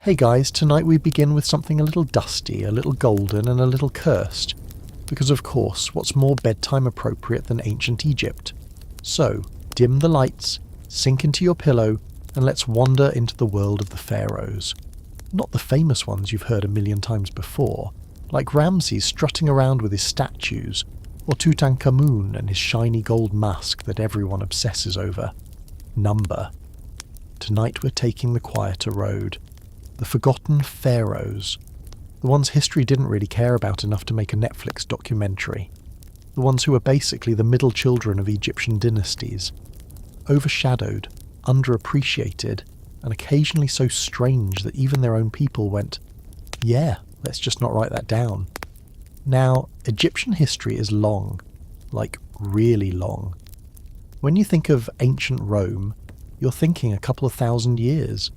Hey guys, tonight we begin with something a little dusty, a little golden, and a little cursed. Because of course, what's more bedtime appropriate than ancient Egypt? So, dim the lights, sink into your pillow, and let's wander into the world of the Pharaohs. Not the famous ones you've heard a million times before, like Ramses strutting around with his statues, or Tutankhamun and his shiny gold mask that everyone obsesses over. Number. Tonight we're taking the quieter road. The forgotten Pharaohs. The ones history didn't really care about enough to make a Netflix documentary. The ones who were basically the middle children of Egyptian dynasties. Overshadowed, underappreciated, and occasionally so strange that even their own people went, yeah, let's just not write that down. Now, Egyptian history is long. Like, really long. When you think of ancient Rome, you're thinking a couple of thousand years.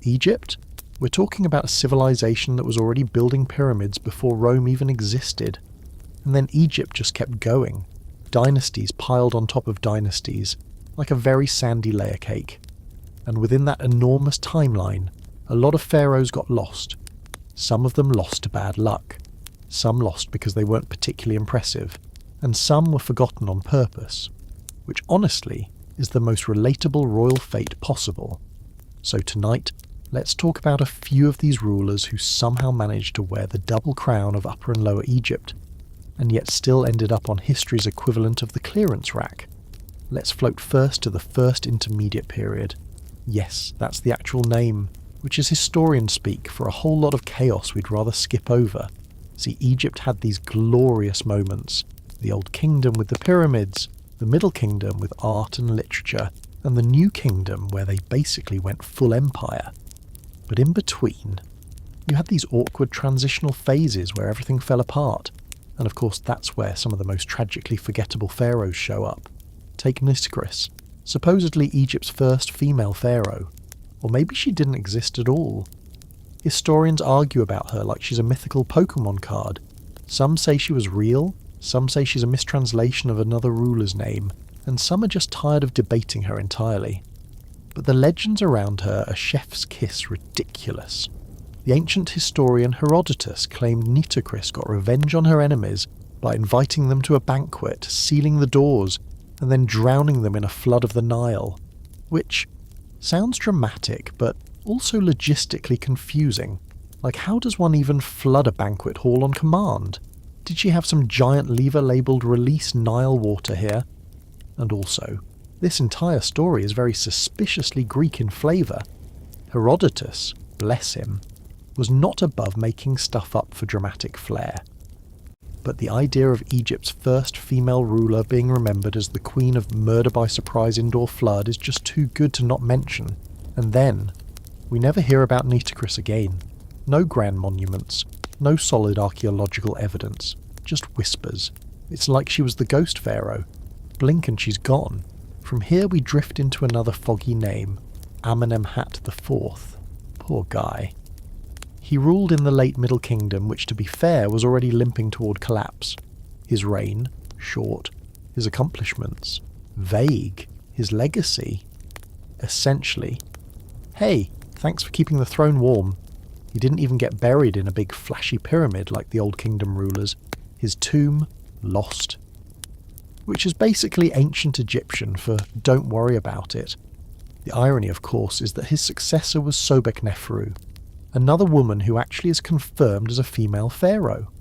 Egypt? We're talking about a civilization that was already building pyramids before Rome even existed. And then Egypt just kept going. Dynasties piled on top of dynasties, like a very sandy layer cake. And within that enormous timeline, a lot of pharaohs got lost. Some of them lost to bad luck. Some lost because they weren't particularly impressive. And some were forgotten on purpose. Which honestly is the most relatable royal fate possible. So tonight, let's talk about a few of these rulers who somehow managed to wear the double crown of Upper and Lower Egypt, and yet still ended up on history's equivalent of the clearance rack. Let's float first to the First Intermediate Period. Yes, that's the actual name, which is historian speak for a whole lot of chaos we'd rather skip over. See, Egypt had these glorious moments. The Old Kingdom with the pyramids, the Middle Kingdom with art and literature, and the New Kingdom where they basically went full empire. But in between, you had these awkward transitional phases where everything fell apart, and of course that's where some of the most tragically forgettable pharaohs show up. Take Nitocris, supposedly Egypt's first female pharaoh, or maybe she didn't exist at all. Historians argue about her like she's a mythical Pokemon card. Some say she was real, some say she's a mistranslation of another ruler's name, and some are just tired of debating her entirely. But the legends around her are chef's kiss ridiculous. The ancient historian Herodotus claimed Nitocris got revenge on her enemies by inviting them to a banquet, sealing the doors, and then drowning them in a flood of the Nile. Which sounds dramatic, but also logistically confusing. Like, how does one even flood a banquet hall on command? Did she have some giant lever labelled "Release Nile Water" here? And also, this entire story is very suspiciously Greek in flavour. Herodotus, bless him, was not above making stuff up for dramatic flair. But the idea of Egypt's first female ruler being remembered as the queen of murder by surprise indoor flood is just too good to not mention. And then, we never hear about Nitocris again. No grand monuments, no solid archaeological evidence, just whispers. It's like she was the ghost pharaoh. Blink and she's gone. From here we drift into another foggy name, Amenemhat IV. Poor guy. He ruled in the late Middle Kingdom, which to be fair was already limping toward collapse. His reign, short. His accomplishments, vague. His legacy, essentially, hey, thanks for keeping the throne warm. He didn't even get buried in a big flashy pyramid like the Old Kingdom rulers. His tomb, lost. Which is basically ancient Egyptian for don't worry about it. The irony, of course, is that his successor was Sobekneferu, another woman who actually is confirmed as a female pharaoh.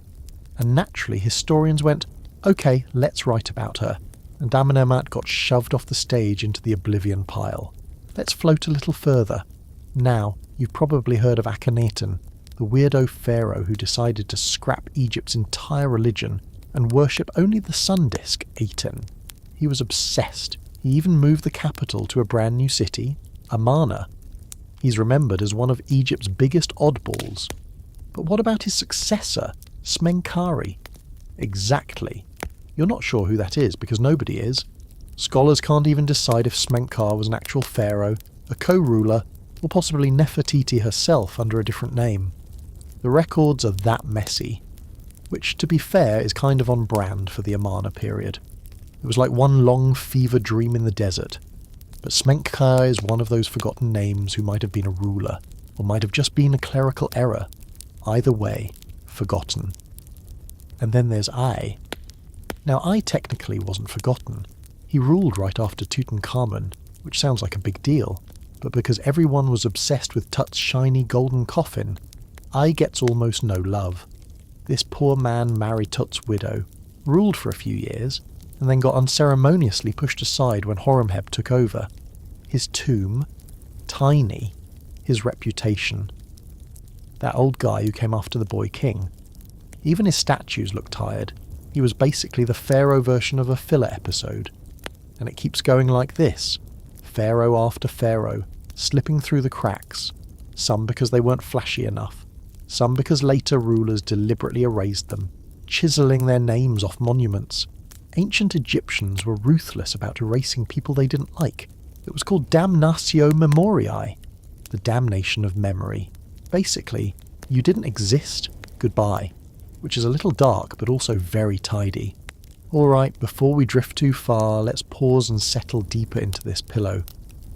And naturally, historians went, okay, let's write about her, and Amenemhat got shoved off the stage into the oblivion pile. Let's float a little further. Now, you've probably heard of Akhenaten, the weirdo pharaoh who decided to scrap Egypt's entire religion and worship only the sun disk, Aten. He was obsessed. He even moved the capital to a brand new city, Amarna. He's remembered as one of Egypt's biggest oddballs. But what about his successor, Smenkhare? Exactly. You're not sure who that is because nobody is. Scholars can't even decide if Smenkhare was an actual pharaoh, a co-ruler, or possibly Nefertiti herself under a different name. The records are that messy. Which, to be fair, is kind of on brand for the Amarna period. It was like one long fever dream in the desert. But Smenkhare is one of those forgotten names who might have been a ruler. or might have just been a clerical error. Either way, forgotten. And then there's I. Now, I technically wasn't forgotten. He ruled right after Tutankhamun, which sounds like a big deal, but because everyone was obsessed with Tut's shiny golden coffin, I gets almost no love. This poor man married Tut's widow, ruled for a few years, and then got unceremoniously pushed aside when Horemheb took over. His tomb, tiny. His reputation. That old guy who came after the boy king. Even his statues look tired. He was basically the Pharaoh version of a filler episode. And it keeps going like this. Pharaoh after Pharaoh, slipping through the cracks. Some because they weren't flashy enough. Some because later rulers deliberately erased them, chiselling their names off monuments. Ancient Egyptians were ruthless about erasing people they didn't like. It was called damnatio memoriae, the damnation of memory. Basically, you didn't exist, goodbye, which is a little dark but also very tidy. Alright, before we drift too far, let's pause and settle deeper into this pillow.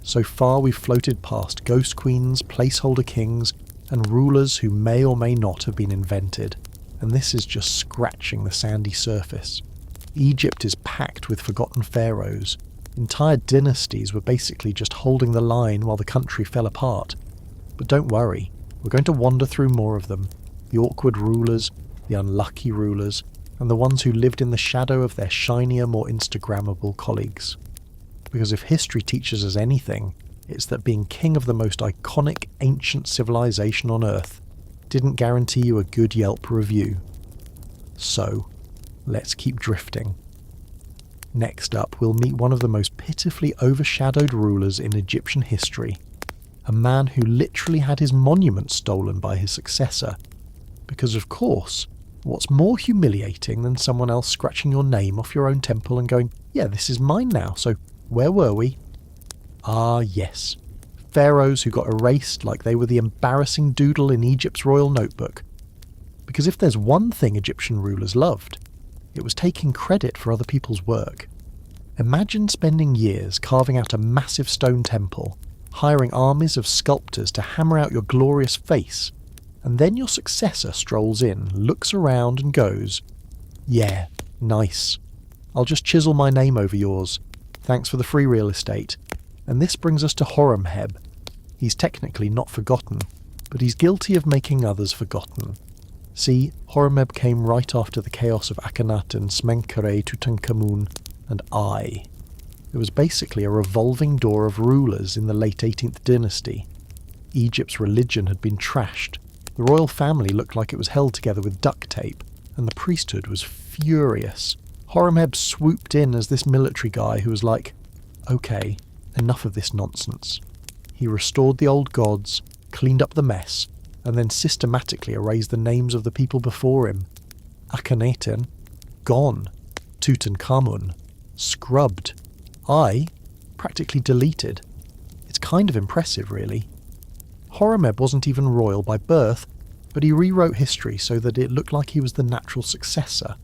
So far we've floated past ghost queens, placeholder kings, and rulers who may or may not have been invented, and this is just scratching the sandy surface. Egypt is packed with forgotten pharaohs. Entire dynasties were basically just holding the line while the country fell apart. But don't worry, we're going to wander through more of them. The awkward rulers, the unlucky rulers, and the ones who lived in the shadow of their shinier, more Instagrammable colleagues. Because if history teaches us anything, it's that being king of the most iconic ancient civilization on Earth didn't guarantee you a good Yelp review. So, let's keep drifting. Next up, we'll meet one of the most pitifully overshadowed rulers in Egyptian history. A man who literally had his monument stolen by his successor. Because of course, what's more humiliating than someone else scratching your name off your own temple and going, yeah, this is mine now, so where were we? Ah, yes. Pharaohs who got erased like they were the embarrassing doodle in Egypt's royal notebook. Because if there's one thing Egyptian rulers loved, it was taking credit for other people's work. Imagine spending years carving out a massive stone temple, hiring armies of sculptors to hammer out your glorious face, and then your successor strolls in, looks around and goes, yeah, nice. I'll just chisel my name over yours. Thanks for the free real estate. And this brings us to Horemheb. He's technically not forgotten, but he's guilty of making others forgotten. See, Horemheb came right after the chaos of Akhenaten, Smenkhare, Tutankhamun, and I. It was basically a revolving door of rulers in the late 18th dynasty. Egypt's religion had been trashed. The royal family looked like it was held together with duct tape, and the priesthood was furious. Horemheb swooped in as this military guy who was like, okay, enough of this nonsense. He restored the old gods, cleaned up the mess, and then systematically erased the names of the people before him. Akhenaten, gone. Tutankhamun, scrubbed. I, practically deleted. It's kind of impressive, really. Horemheb wasn't even royal by birth, but he rewrote history so that it looked like he was the natural successor.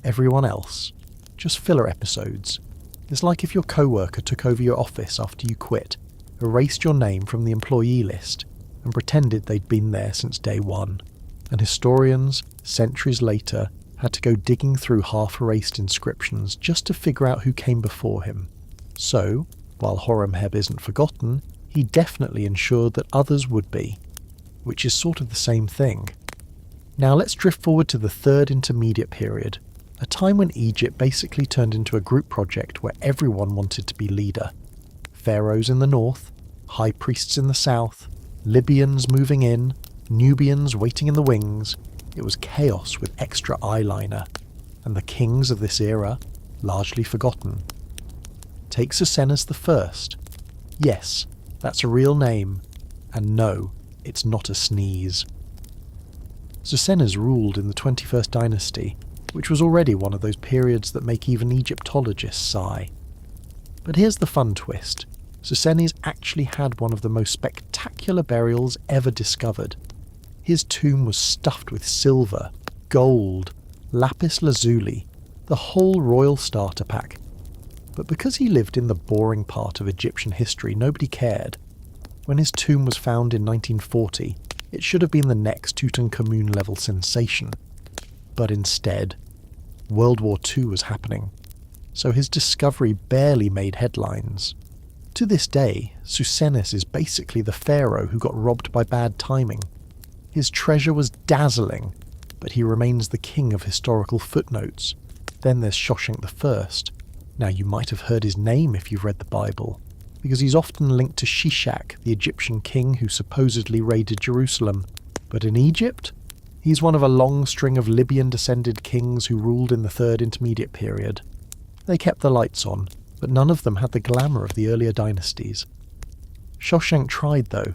Everyone else, just filler episodes. It's like if your co-worker took over your office after you quit, erased your name from the employee list, and pretended they'd been there since day one. And historians, centuries later, had to go digging through half-erased inscriptions just to figure out who came before him. So, while Horemheb isn't forgotten, he definitely ensured that others would be, which is sort of the same thing. Now let's drift forward to the third intermediate period, a time when Egypt basically turned into a group project where everyone wanted to be leader. Pharaohs in the north, high priests in the south, Libyans moving in, Nubians waiting in the wings. It was chaos with extra eyeliner, and the kings of this era largely forgotten. Take Susenes I. Yes, that's a real name, and no, it's not a sneeze. Susenes ruled in the 21st dynasty, which was already one of those periods that make even Egyptologists sigh. But here's the fun twist. Susenes actually had one of the most spectacular burials ever discovered. His tomb was stuffed with silver, gold, lapis lazuli, the whole royal starter pack. But because he lived in the boring part of Egyptian history, nobody cared. When his tomb was found in 1940, it should have been the next Tutankhamun-level sensation. But instead, World War II was happening, so his discovery barely made headlines. To this day, Susenes is basically the pharaoh who got robbed by bad timing. His treasure was dazzling, but he remains the king of historical footnotes. Then there's Shoshenq I. Now you might have heard his name if you've read the Bible, because he's often linked to Shishak, the Egyptian king who supposedly raided Jerusalem. But in Egypt, he's one of a long string of Libyan-descended kings who ruled in the Third Intermediate Period. They kept the lights on, but none of them had the glamour of the earlier dynasties. Shoshenq tried, though.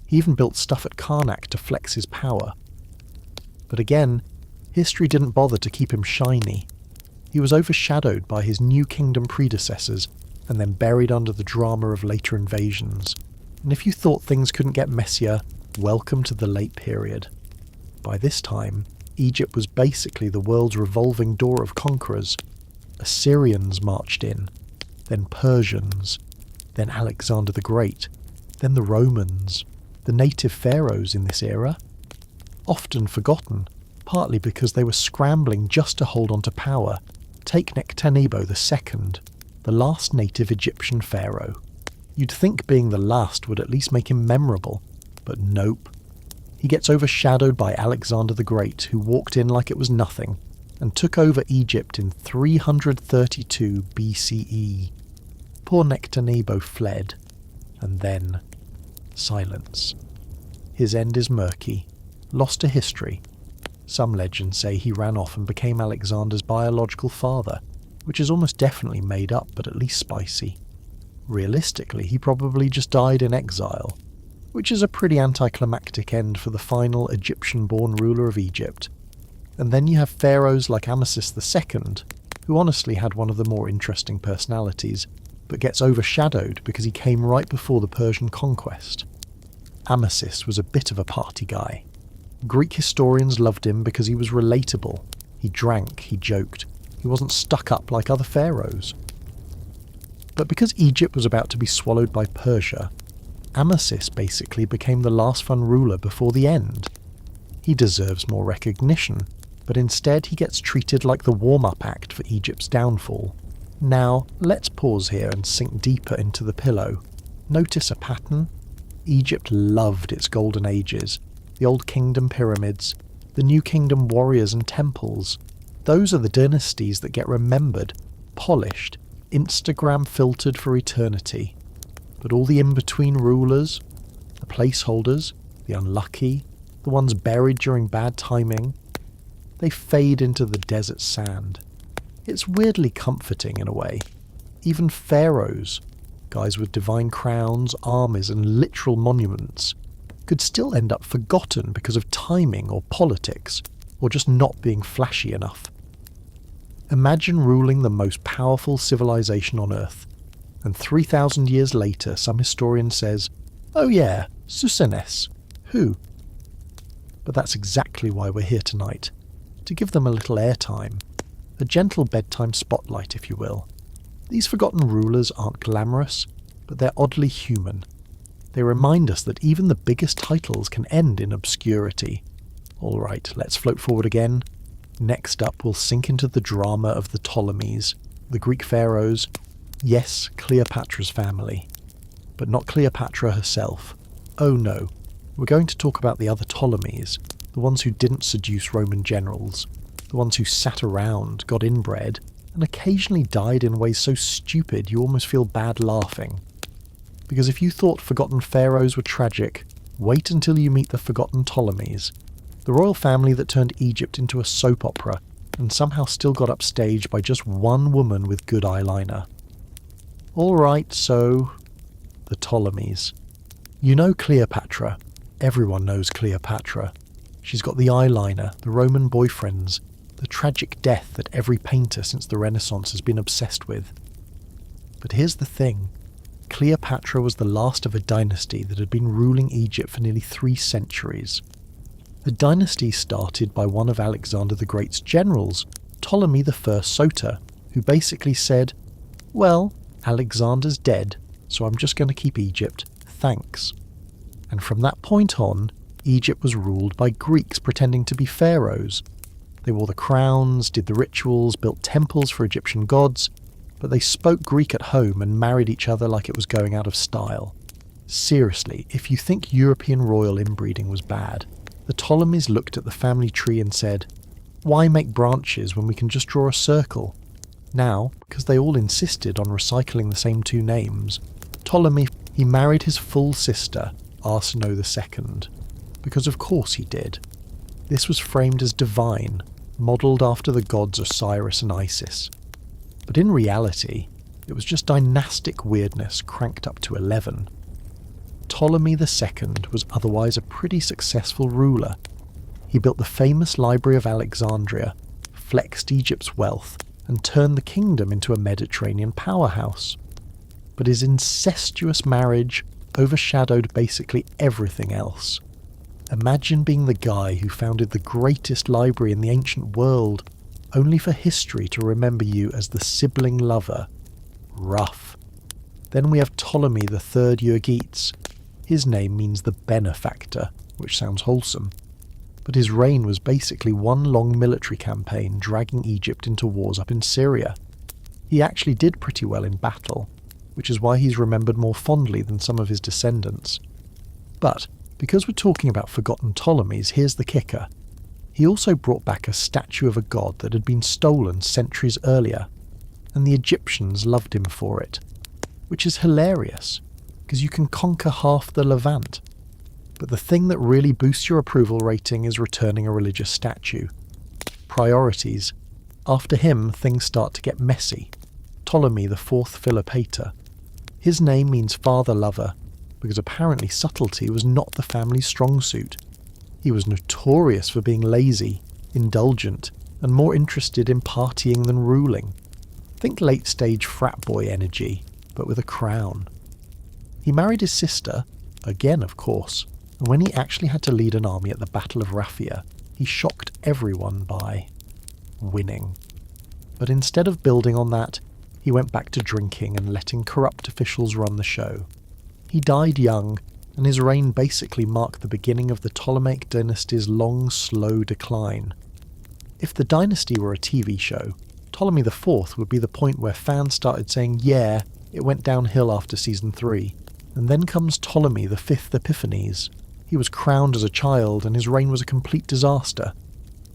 He even built stuff at Karnak to flex his power. But again, history didn't bother to keep him shiny. He was overshadowed by his New Kingdom predecessors and then buried under the drama of later invasions. And if you thought things couldn't get messier, welcome to the late period. By this time, Egypt was basically the world's revolving door of conquerors. Assyrians marched in, then Persians, then Alexander the Great, then the Romans, the native pharaohs in this era. Often forgotten, partly because they were scrambling just to hold on to power. Take Nectanebo II, the last native Egyptian pharaoh. You'd think being the last would at least make him memorable, but nope. He gets overshadowed by Alexander the Great, who walked in like it was nothing, and took over Egypt in 332 BCE. Poor Nectanebo fled, and then silence. His end is murky, lost to history. Some legends say he ran off and became Alexander's biological father, which is almost definitely made up but at least spicy. Realistically, he probably just died in exile, which is a pretty anticlimactic end for the final Egyptian-born ruler of Egypt. And then you have pharaohs like Amasis II, who honestly had one of the more interesting personalities, but gets overshadowed because he came right before the Persian conquest. Amasis was a bit of a party guy. Greek historians loved him because he was relatable. He drank, he joked. He wasn't stuck up like other pharaohs. But because Egypt was about to be swallowed by Persia, Amasis basically became the last fun ruler before the end. He deserves more recognition, but instead he gets treated like the warm-up act for Egypt's downfall. Now, let's pause here and sink deeper into the pillow. Notice a pattern? Egypt loved its golden ages, the Old Kingdom pyramids, the New Kingdom warriors and temples. Those are the dynasties that get remembered, polished, Instagram filtered for eternity. But all the in-between rulers, the placeholders, the unlucky, the ones buried during bad timing, they fade into the desert sand. It's weirdly comforting in a way. Even pharaohs, guys with divine crowns, armies and literal monuments, could still end up forgotten because of timing or politics, or just not being flashy enough. Imagine ruling the most powerful civilization on Earth, and 3,000 years later some historian says, "Oh yeah, Susenes. Who?" But that's exactly why we're here tonight, to give them a little airtime. A gentle bedtime spotlight, if you will. These forgotten rulers aren't glamorous, but they're oddly human. They remind us that even the biggest titles can end in obscurity. Alright, let's float forward again. Next up, we'll sink into the drama of the Ptolemies, the Greek pharaohs, yes, Cleopatra's family. But not Cleopatra herself. Oh no, we're going to talk about the other Ptolemies, the ones who didn't seduce Roman generals, the ones who sat around, got inbred, and occasionally died in ways so stupid you almost feel bad laughing. Because if you thought forgotten pharaohs were tragic, wait until you meet the forgotten Ptolemies, the royal family that turned Egypt into a soap opera and somehow still got upstaged by just one woman with good eyeliner. Alright, so the Ptolemies. You know Cleopatra. Everyone knows Cleopatra. She's got the eyeliner, the Roman boyfriends, the tragic death that every painter since the Renaissance has been obsessed with. But here's the thing. Cleopatra was the last of a dynasty that had been ruling Egypt for nearly 3 centuries. A dynasty started by one of Alexander the Great's generals, Ptolemy I Soter, who basically said, "Well, Alexander's dead, so I'm just going to keep Egypt, thanks." And from that point on, Egypt was ruled by Greeks pretending to be pharaohs. They wore the crowns, did the rituals, built temples for Egyptian gods, but they spoke Greek at home and married each other like it was going out of style. Seriously, if you think European royal inbreeding was bad, the Ptolemies looked at the family tree and said, why make branches when we can just draw a circle? Now, because they all insisted on recycling the same two names, Ptolemy, he married his full sister, Arsinoe II, because of course he did. This was framed as divine, modelled after the gods Osiris and Isis. But in reality, it was just dynastic weirdness cranked up to 11. Ptolemy II was otherwise a pretty successful ruler. He built the famous Library of Alexandria, flexed Egypt's wealth, and turned the kingdom into a Mediterranean powerhouse. But his incestuous marriage overshadowed basically everything else. Imagine being the guy who founded the greatest library in the ancient world, only for history to remember you as the sibling lover. Rough. Then we have Ptolemy III Euergetes. His name means the benefactor, which sounds wholesome. But his reign was basically one long military campaign dragging Egypt into wars up in Syria. He actually did pretty well in battle, which is why he's remembered more fondly than some of his descendants. But, because we're talking about forgotten Ptolemies, here's the kicker. He also brought back a statue of a god that had been stolen centuries earlier, and the Egyptians loved him for it. Which is hilarious, because you can conquer half the Levant. But the thing that really boosts your approval rating is returning a religious statue. Priorities. After him, things start to get messy. Ptolemy IV Philopator. His name means father-lover, because apparently subtlety was not the family's strong suit. He was notorious for being lazy, indulgent, and more interested in partying than ruling. Think late-stage frat boy energy, but with a crown. He married his sister, again of course, and when he actually had to lead an army at the Battle of Raphia, he shocked everyone by winning. But instead of building on that, he went back to drinking and letting corrupt officials run the show. He died young, and his reign basically marked the beginning of the Ptolemaic dynasty's long, slow decline. If the dynasty were a TV show, Ptolemy IV would be the point where fans started saying, yeah, it went downhill after season 3. And then comes Ptolemy V Epiphanes. He was crowned as a child, and his reign was a complete disaster.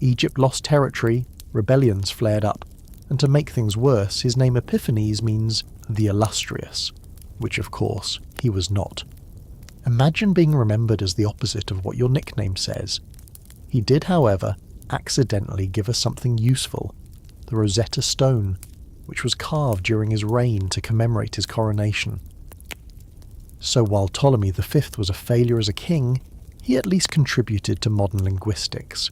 Egypt lost territory, rebellions flared up, and to make things worse, his name Epiphanes means the illustrious, which of course he was not. Imagine being remembered as the opposite of what your nickname says. He did, however, accidentally give us something useful, the Rosetta Stone, which was carved during his reign to commemorate his coronation. So while Ptolemy V was a failure as a king, he at least contributed to modern linguistics.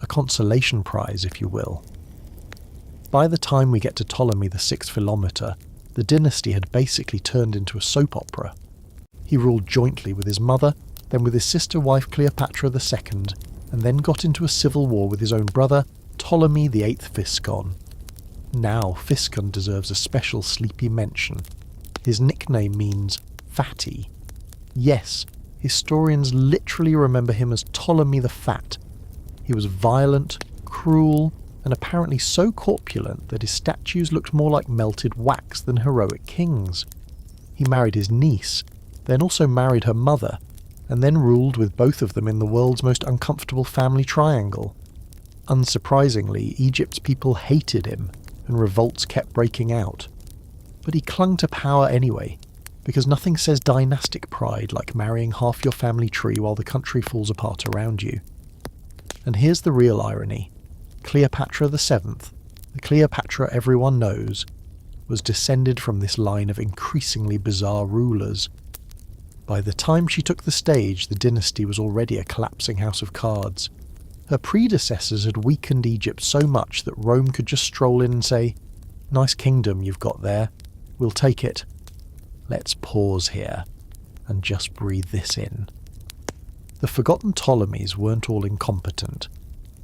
A consolation prize, if you will. By the time we get to Ptolemy VI Philometor, the dynasty had basically turned into a soap opera. He ruled jointly with his mother, then with his sister wife Cleopatra II, and then got into a civil war with his own brother, Ptolemy VIII Physcon. Now Physcon deserves a special sleepy mention. His nickname means fatty. Yes, historians literally remember him as Ptolemy the Fat. He was violent, cruel, and apparently so corpulent that his statues looked more like melted wax than heroic kings. He married his niece, then also married her mother, and then ruled with both of them in the world's most uncomfortable family triangle. Unsurprisingly, Egypt's people hated him, and revolts kept breaking out. But he clung to power anyway, because nothing says dynastic pride like marrying half your family tree while the country falls apart around you. And here's the real irony. Cleopatra VII, the Cleopatra everyone knows, was descended from this line of increasingly bizarre rulers. By the time she took the stage, the dynasty was already a collapsing house of cards. Her predecessors had weakened Egypt so much that Rome could just stroll in and say, "Nice kingdom you've got there, we'll take it. Let's pause here and just breathe this in." The forgotten Ptolemies weren't all incompetent.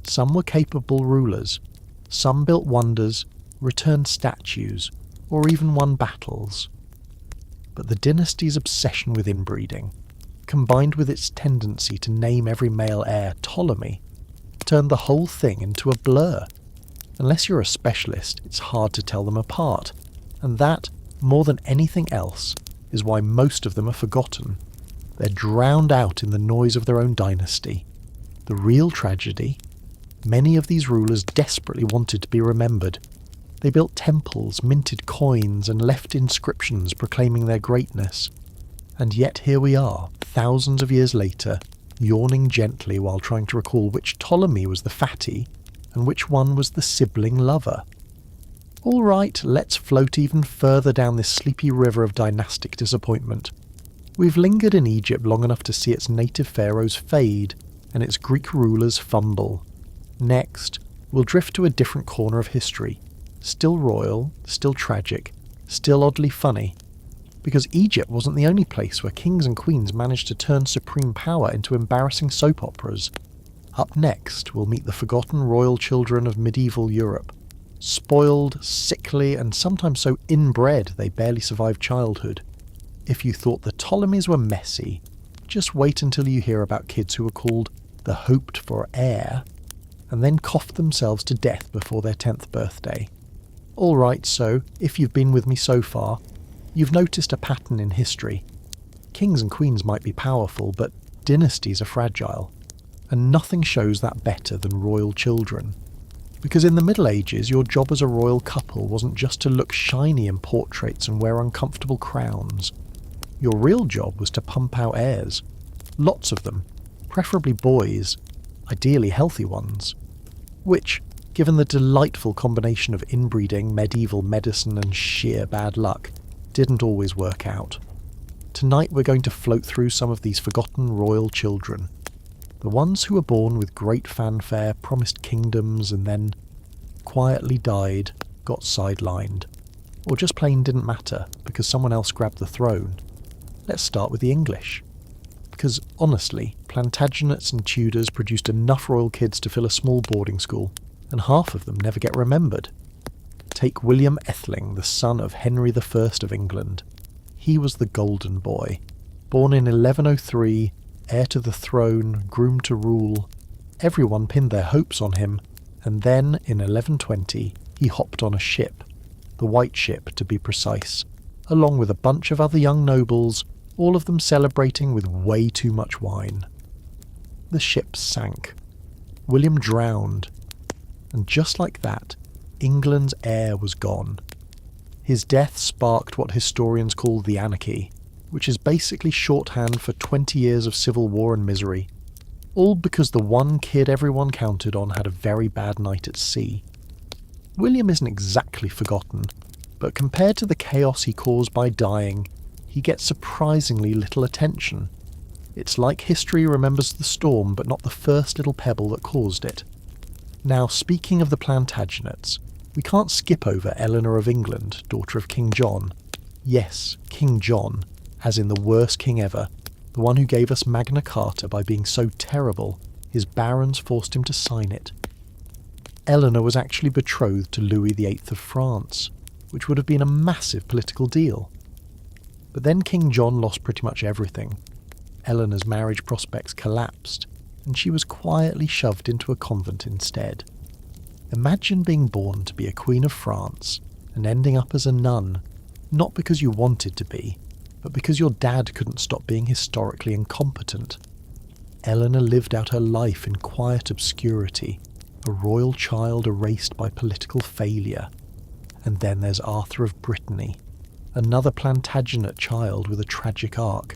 Some were capable rulers. Some built wonders, returned statues, or even won battles. But the dynasty's obsession with inbreeding, combined with its tendency to name every male heir Ptolemy, turned the whole thing into a blur. Unless you're a specialist, it's hard to tell them apart, and that, more than anything else, is why most of them are forgotten. They're drowned out in the noise of their own dynasty. The real tragedy? Many of these rulers desperately wanted to be remembered. They built temples, minted coins, and left inscriptions proclaiming their greatness. And yet here we are, thousands of years later, yawning gently while trying to recall which Ptolemy was the fatty and which one was the sibling lover. All right, let's float even further down this sleepy river of dynastic disappointment. We've lingered in Egypt long enough to see its native pharaohs fade and its Greek rulers fumble. Next, we'll drift to a different corner of history. Still royal, still tragic, still oddly funny. Because Egypt wasn't the only place where kings and queens managed to turn supreme power into embarrassing soap operas. Up next, we'll meet the forgotten royal children of medieval Europe. Spoiled, sickly, and sometimes so inbred they barely survived childhood. If you thought the Ptolemies were messy, just wait until you hear about kids who were called the hoped-for heir, and then coughed themselves to death before their 10th birthday. Alright, so, if you've been with me so far, you've noticed a pattern in history. Kings and queens might be powerful, but dynasties are fragile. And nothing shows that better than royal children. Because in the Middle Ages, your job as a royal couple wasn't just to look shiny in portraits and wear uncomfortable crowns. Your real job was to pump out heirs. Lots of them, preferably boys, ideally healthy ones. Which, given the delightful combination of inbreeding, medieval medicine and sheer bad luck, didn't always work out. Tonight we're going to float through some of these forgotten royal children. The ones who were born with great fanfare, promised kingdoms, and then quietly died, got sidelined. Or just plain didn't matter, because someone else grabbed the throne. Let's start with the English. Because, honestly, Plantagenets and Tudors produced enough royal kids to fill a small boarding school, and half of them never get remembered. Take William Ethling, the son of Henry I of England. He was the golden boy. Born in 1103, heir to the throne, groomed to rule. Everyone pinned their hopes on him, and then, in 1120, he hopped on a ship, the White Ship to be precise, along with a bunch of other young nobles, all of them celebrating with way too much wine. The ship sank. William drowned. And just like that, England's heir was gone. His death sparked what historians call the Anarchy, which is basically shorthand for 20 years of civil war and misery, all because the one kid everyone counted on had a very bad night at sea. William isn't exactly forgotten, but compared to the chaos he caused by dying, he gets surprisingly little attention. It's like history remembers the storm but not the first little pebble that caused it. Now, speaking of the Plantagenets, we can't skip over Eleanor of England, daughter of King John. Yes, King John, as in the worst king ever, the one who gave us Magna Carta by being so terrible, his barons forced him to sign it. Eleanor was actually betrothed to Louis VIII of France, which would have been a massive political deal. But then King John lost pretty much everything. Eleanor's marriage prospects collapsed, and she was quietly shoved into a convent instead. Imagine being born to be a Queen of France and ending up as a nun, not because you wanted to be, but because your dad couldn't stop being historically incompetent. Eleanor lived out her life in quiet obscurity, a royal child erased by political failure. And then there's Arthur of Brittany, another Plantagenet child with a tragic arc.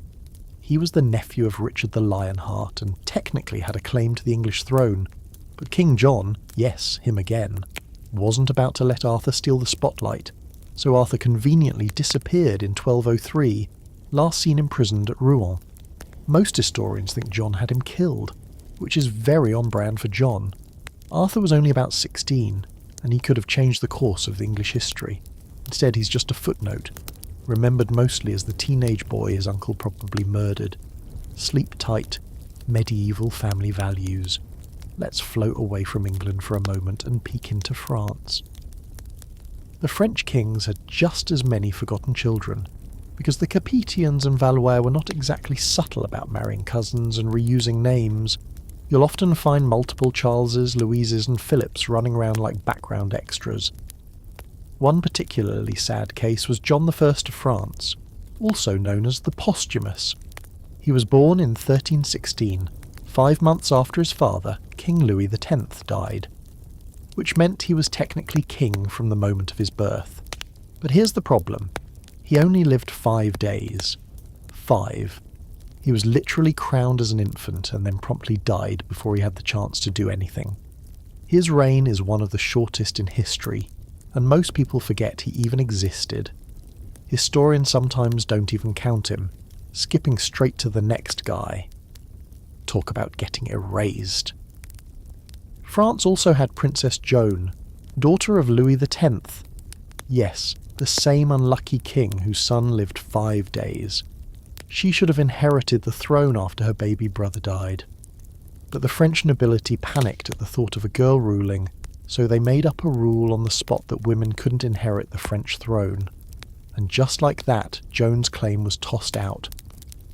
He was the nephew of Richard the Lionheart and technically had a claim to the English throne, but King John, yes, him again, wasn't about to let Arthur steal the spotlight, so Arthur conveniently disappeared in 1203, last seen imprisoned at Rouen. Most historians think John had him killed, which is very on brand for John. Arthur was only about 16, and he could have changed the course of English history. Instead, he's just a footnote, remembered mostly as the teenage boy his uncle probably murdered. Sleep tight, medieval family values. Let's float away from England for a moment and peek into France. The French kings had just as many forgotten children. because the Capetians and Valois were not exactly subtle about marrying cousins and reusing names. You'll often find multiple Charleses, Louises and Philips running around like background extras. One particularly sad case was John I of France, also known as the Posthumous. He was born in 1316, 5 months after his father, King Louis X, died, which meant he was technically king from the moment of his birth. But here's the problem. He only lived 5 days. 5. He was literally crowned as an infant and then promptly died before he had the chance to do anything. His reign is one of the shortest in history, and most people forget he even existed. Historians sometimes don't even count him, skipping straight to the next guy. Talk about getting erased. France also had Princess Joan, daughter of Louis X. Yes, the same unlucky king whose son lived 5 days. She should have inherited the throne after her baby brother died. But the French nobility panicked at the thought of a girl ruling, so they made up a rule on the spot that women couldn't inherit the French throne. And just like that, Joan's claim was tossed out.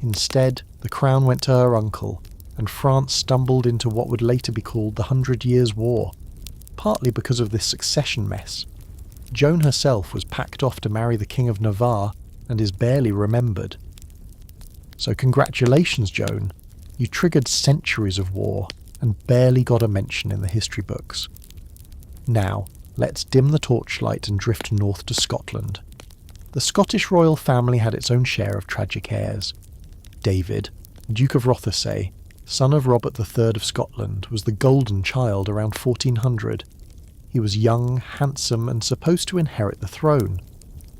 Instead, the crown went to her uncle, and France stumbled into what would later be called the 100 Years' War, partly because of this succession mess. Joan herself was packed off to marry the King of Navarre and is barely remembered. So congratulations, Joan. You triggered centuries of war and barely got a mention in the history books. Now, let's dim the torchlight and drift north to Scotland. The Scottish royal family had its own share of tragic heirs. David, Duke of Rothesay, son of Robert III of Scotland, was the golden child around 1400. He was young, handsome, and supposed to inherit the throne.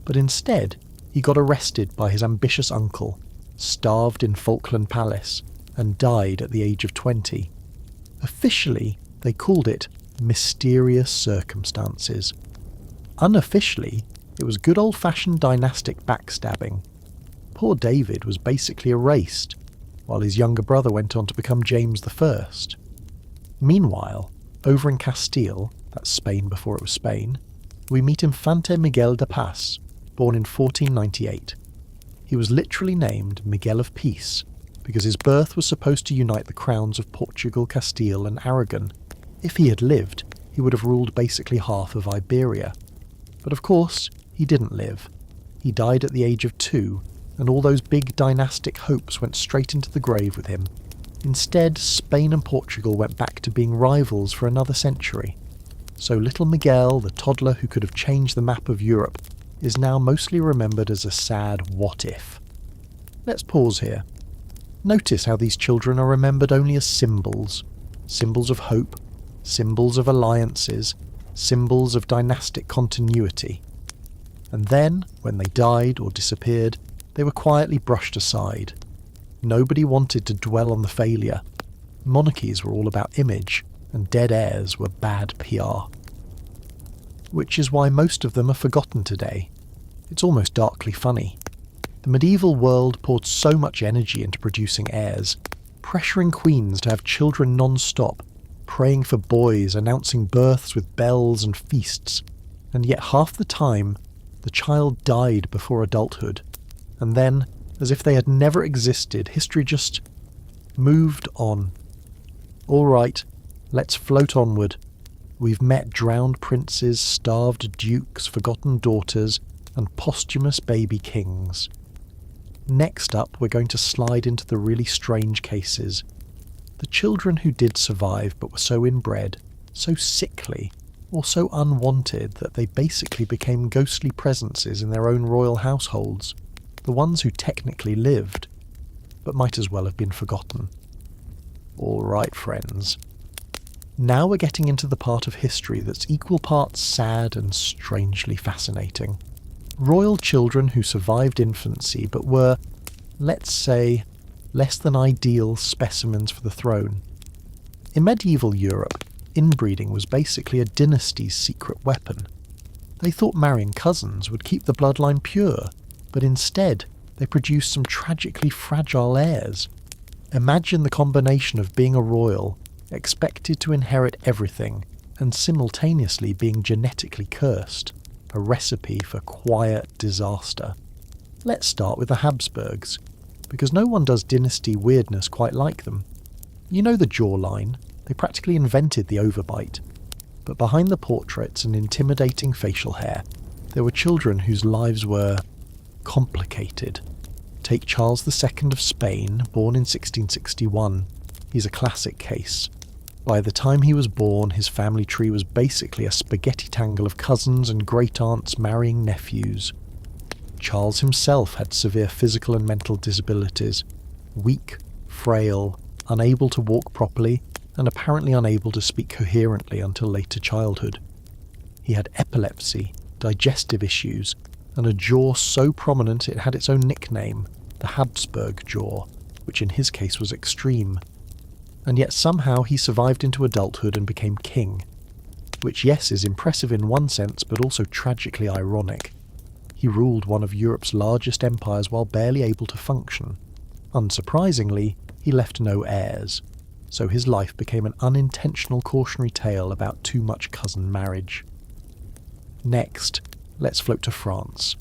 But instead, he got arrested by his ambitious uncle, starved in Falkland Palace, and died at the age of 20. Officially, they called it mysterious circumstances. Unofficially, it was good old-fashioned dynastic backstabbing. Poor David was basically erased, while his younger brother went on to become James I. Meanwhile, over in Castile, that's Spain before it was Spain, we meet Infante Miguel de Paz, born in 1498. He was literally named Miguel of Peace, because his birth was supposed to unite the crowns of Portugal, Castile and Aragon. If he had lived, he would have ruled basically half of Iberia. But of course, he didn't live. He died at the age of 2, and all those big dynastic hopes went straight into the grave with him. Instead, Spain and Portugal went back to being rivals for another century. So little Miguel, the toddler who could have changed the map of Europe, is now mostly remembered as a sad what-if. Let's pause here. Notice how these children are remembered only as symbols. Symbols of hope, symbols of alliances, symbols of dynastic continuity. And then, when they died or disappeared, they were quietly brushed aside. Nobody wanted to dwell on the failure. Monarchies were all about image, and dead heirs were bad PR. Which is why most of them are forgotten today. It's almost darkly funny. The medieval world poured so much energy into producing heirs, pressuring queens to have children non-stop, praying for boys, announcing births with bells and feasts, and yet half the time, the child died before adulthood. And then, as if they had never existed, history just moved on. All right, let's float onward. We've met drowned princes, starved dukes, forgotten daughters, and posthumous baby kings. Next up, we're going to slide into the really strange cases. The children who did survive but were so inbred, so sickly, or so unwanted that they basically became ghostly presences in their own royal households. The ones who technically lived, but might as well have been forgotten. All right, friends. Now we're getting into the part of history that's equal parts sad and strangely fascinating. Royal children who survived infancy but were, let's say, less than ideal specimens for the throne. In medieval Europe, inbreeding was basically a dynasty's secret weapon. They thought marrying cousins would keep the bloodline pure, but instead they produced some tragically fragile heirs. Imagine the combination of being a royal, expected to inherit everything, and simultaneously being genetically cursed, a recipe for quiet disaster. Let's start with the Habsburgs, because no one does dynasty weirdness quite like them. You know the jawline, they practically invented the overbite. But behind the portraits and intimidating facial hair, there were children whose lives were complicated. Take Charles II of Spain, born in 1661. He's a classic case. By the time he was born, his family tree was basically a spaghetti tangle of cousins and great-aunts marrying nephews. Charles himself had severe physical and mental disabilities, weak, frail, unable to walk properly, and apparently unable to speak coherently until later childhood. He had epilepsy, digestive issues, and a jaw so prominent it had its own nickname, the Habsburg jaw, which in his case was extreme. And yet somehow he survived into adulthood and became king, which yes is impressive in one sense but also tragically ironic. He ruled one of Europe's largest empires while barely able to function. Unsurprisingly, he left no heirs, so his life became an unintentional cautionary tale about too much cousin marriage. Next, let's float to France.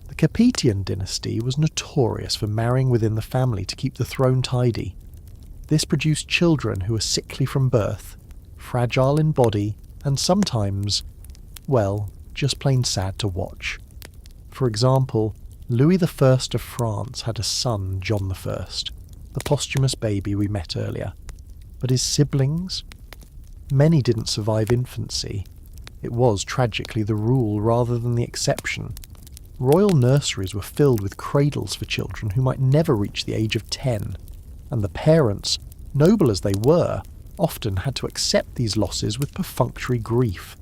The Capetian dynasty was notorious for marrying within the family to keep the throne tidy. This produced children who were sickly from birth, fragile in body, and sometimes, well, just plain sad to watch. For example, Louis I of France had a son, John I, the posthumous baby we met earlier. But his siblings? Many didn't survive infancy. It was, tragically, the rule rather than the exception. Royal nurseries were filled with cradles for children who might never reach the age of 10, and the parents, noble as they were, often had to accept these losses with perfunctory grief.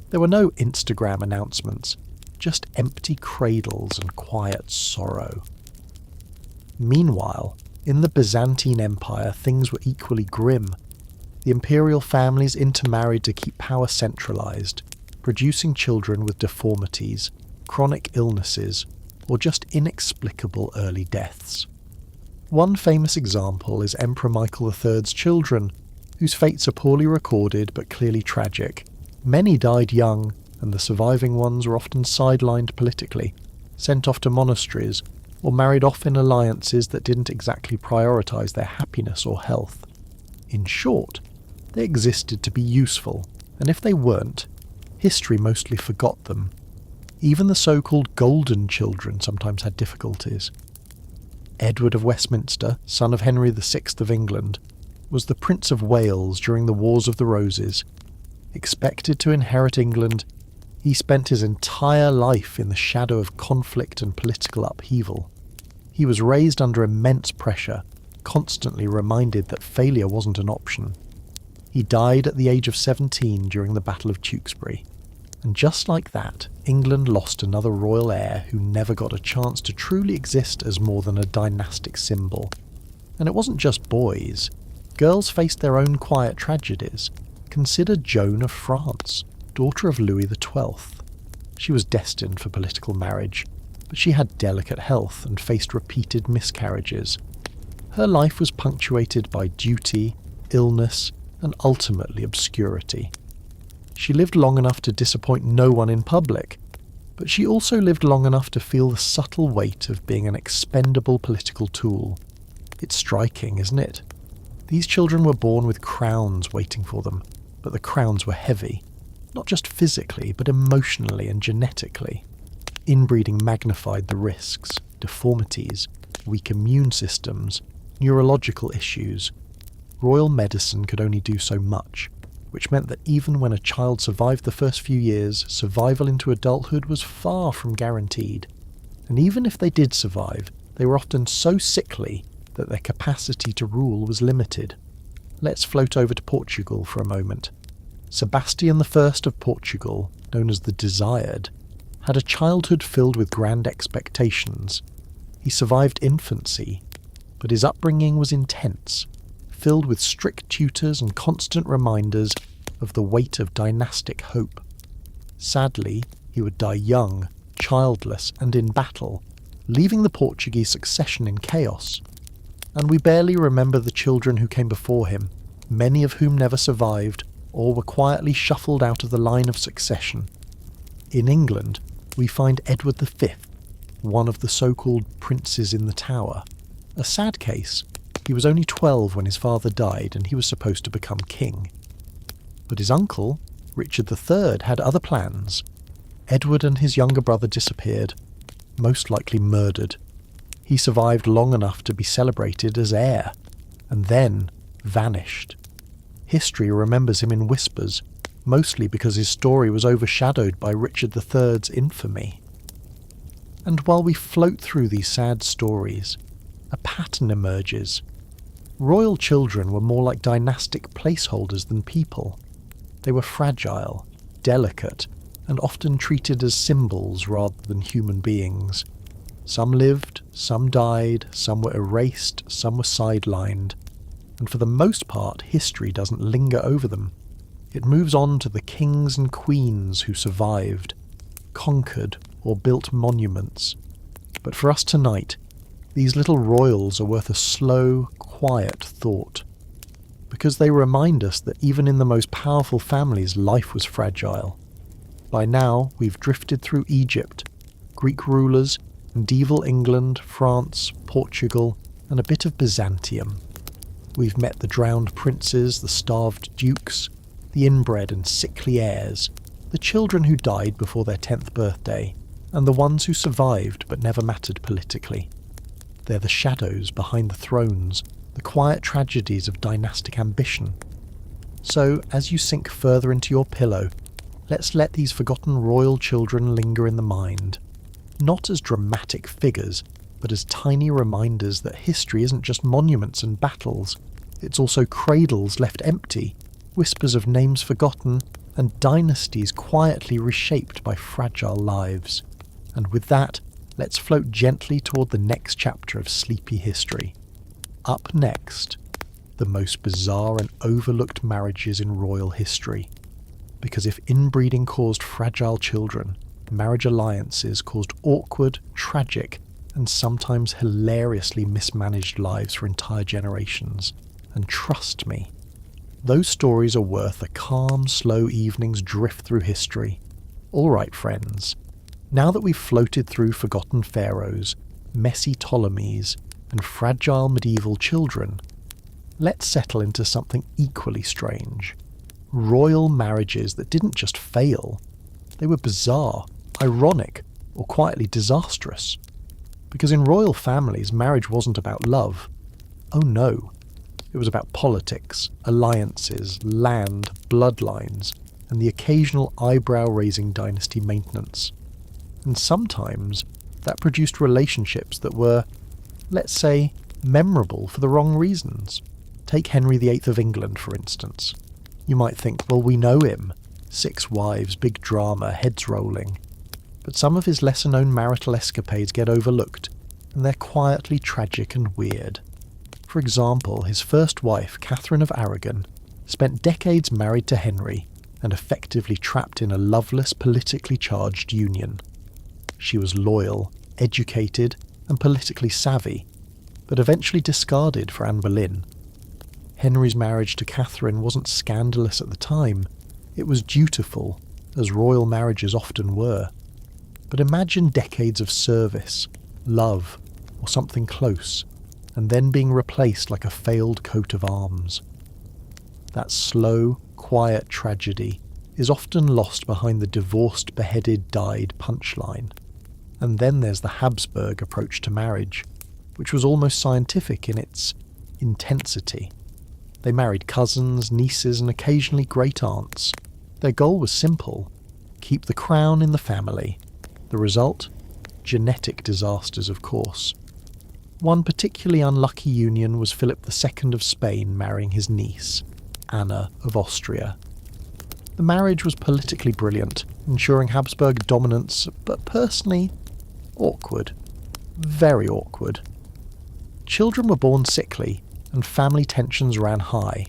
There were no Instagram announcements, just empty cradles and quiet sorrow. Meanwhile, in the Byzantine Empire, things were equally grim. The imperial families intermarried to keep power centralized, producing children with deformities, chronic illnesses, or just inexplicable early deaths. One famous example is Emperor Michael III's children, whose fates are poorly recorded but clearly tragic. Many died young, and the surviving ones were often sidelined politically, sent off to monasteries, or married off in alliances that didn't exactly prioritise their happiness or health. In short, they existed to be useful, and if they weren't, history mostly forgot them. Even the so-called golden children sometimes had difficulties. Edward of Westminster, son of Henry VI of England, was the Prince of Wales during the Wars of the Roses. Expected to inherit England, he spent his entire life in the shadow of conflict and political upheaval. He was raised under immense pressure, constantly reminded that failure wasn't an option. He died at the age of 17 during the Battle of Tewkesbury. And just like that, England lost another royal heir who never got a chance to truly exist as more than a dynastic symbol. And it wasn't just boys. Girls faced their own quiet tragedies. Consider Joan of France, daughter of Louis XII. She was destined for political marriage, but she had delicate health and faced repeated miscarriages. Her life was punctuated by duty, illness, and ultimately obscurity. She lived long enough to disappoint no one in public, but she also lived long enough to feel the subtle weight of being an expendable political tool. It's striking, isn't it? These children were born with crowns waiting for them, but the crowns were heavy, not just physically, but emotionally and genetically. Inbreeding magnified the risks, deformities, weak immune systems, neurological issues. Royal medicine could only do so much, which meant that even when a child survived the first few years, survival into adulthood was far from guaranteed. And even if they did survive, they were often so sickly that their capacity to rule was limited. Let's float over to Portugal for a moment. Sebastian I of Portugal, known as the Desired, had a childhood filled with grand expectations. He survived infancy, but his upbringing was intense, filled with strict tutors and constant reminders of the weight of dynastic hope. Sadly, he would die young, childless, and in battle, leaving the Portuguese succession in chaos. And we barely remember the children who came before him, many of whom never survived, or were quietly shuffled out of the line of succession. In England, we find Edward V, one of the so-called princes in the tower. A sad case. He was only 12 when his father died and he was supposed to become king. But his uncle, Richard III, had other plans. Edward and his younger brother disappeared, most likely murdered. He survived long enough to be celebrated as heir, and then vanished. History remembers him in whispers, mostly because his story was overshadowed by Richard III's infamy. And while we float through these sad stories, a pattern emerges. Royal children were more like dynastic placeholders than people. They were fragile, delicate, and often treated as symbols rather than human beings. Some lived, some died, some were erased, some were sidelined, and for the most part history doesn't linger over them. It moves on to the kings and queens who survived, conquered, or built monuments. But for us tonight, these little royals are worth a slow, quiet thought, because they remind us that even in the most powerful families, life was fragile. By now, we've drifted through Egypt, Greek rulers, medieval England, France, Portugal, and a bit of Byzantium. We've met the drowned princes, the starved dukes, the inbred and sickly heirs, the children who died before their 10th birthday, and the ones who survived but never mattered politically. They're the shadows behind the thrones, the quiet tragedies of dynastic ambition. So, as you sink further into your pillow, let's let these forgotten royal children linger in the mind. Not as dramatic figures, but as tiny reminders that history isn't just monuments and battles. It's also cradles left empty, whispers of names forgotten, and dynasties quietly reshaped by fragile lives. And with that, let's float gently toward the next chapter of sleepy history. Up next, the most bizarre and overlooked marriages in royal history. Because if inbreeding caused fragile children, marriage alliances caused awkward, tragic, and sometimes hilariously mismanaged lives for entire generations. And trust me, those stories are worth a calm, slow evening's drift through history. All right, friends. Now that we've floated through forgotten pharaohs, messy Ptolemies, and fragile medieval children, let's settle into something equally strange. Royal marriages that didn't just fail, they were bizarre, ironic, or quietly disastrous. Because in royal families, marriage wasn't about love. Oh no. It was about politics, alliances, land, bloodlines, and the occasional eyebrow-raising dynasty maintenance. And sometimes that produced relationships that were, let's say, memorable for the wrong reasons. Take Henry VIII of England, for instance. You might think, well, we know him. 6 wives, big drama, heads rolling. But some of his lesser-known marital escapades get overlooked, and they're quietly tragic and weird. For example, his first wife, Catherine of Aragon, spent decades married to Henry and effectively trapped in a loveless, politically charged union. She was loyal, educated, and politically savvy, but eventually discarded for Anne Boleyn. Henry's marriage to Catherine wasn't scandalous at the time. It was dutiful, as royal marriages often were. But imagine decades of service, love, or something close, and then being replaced like a failed coat of arms. That slow, quiet tragedy is often lost behind the divorced, beheaded, died punchline. And then there's the Habsburg approach to marriage, which was almost scientific in its intensity. They married cousins, nieces, and occasionally great-aunts. Their goal was simple: keep the crown in the family. The result? Genetic disasters, of course. One particularly unlucky union was Philip II of Spain marrying his niece, Anna of Austria. The marriage was politically brilliant, ensuring Habsburg dominance, but personally, awkward. Very awkward. Children were born sickly, and family tensions ran high.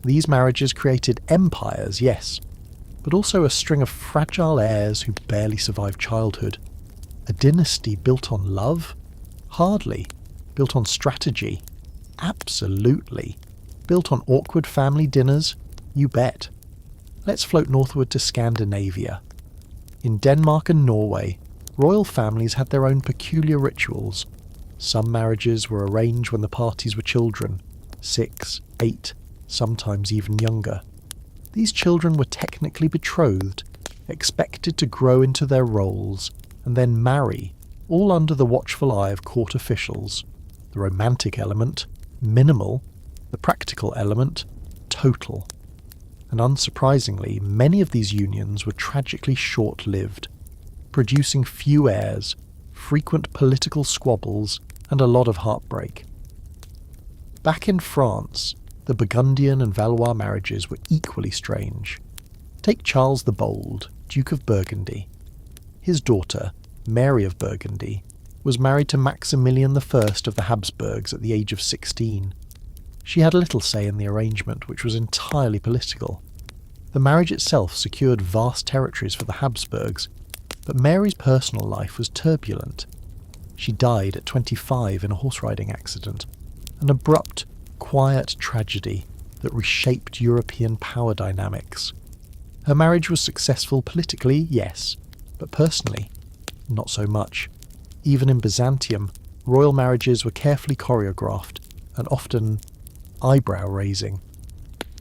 These marriages created empires, yes, but also a string of fragile heirs who barely survived childhood. A dynasty built on love? Hardly. Built on strategy? Absolutely. Built on awkward family dinners? You bet. Let's float northward to Scandinavia. In Denmark and Norway, Royal families had their own peculiar rituals. Some marriages were arranged when the parties were children, 6, 8, sometimes even younger. These children were technically betrothed, expected to grow into their roles, and then marry, all under the watchful eye of court officials. The romantic element, minimal; the practical element, total. And unsurprisingly, many of these unions were tragically short-lived, producing few heirs, frequent political squabbles, and a lot of heartbreak. Back in France, the Burgundian and Valois marriages were equally strange. Take Charles the Bold, Duke of Burgundy. His daughter, Mary of Burgundy, was married to Maximilian I of the Habsburgs at the age of 16. She had little say in the arrangement, which was entirely political. The marriage itself secured vast territories for the Habsburgs, but Mary's personal life was turbulent. She died at 25 in a horse-riding accident, an abrupt, quiet tragedy that reshaped European power dynamics. Her marriage was successful politically, yes, but personally, not so much. Even in Byzantium, royal marriages were carefully choreographed and often eyebrow-raising.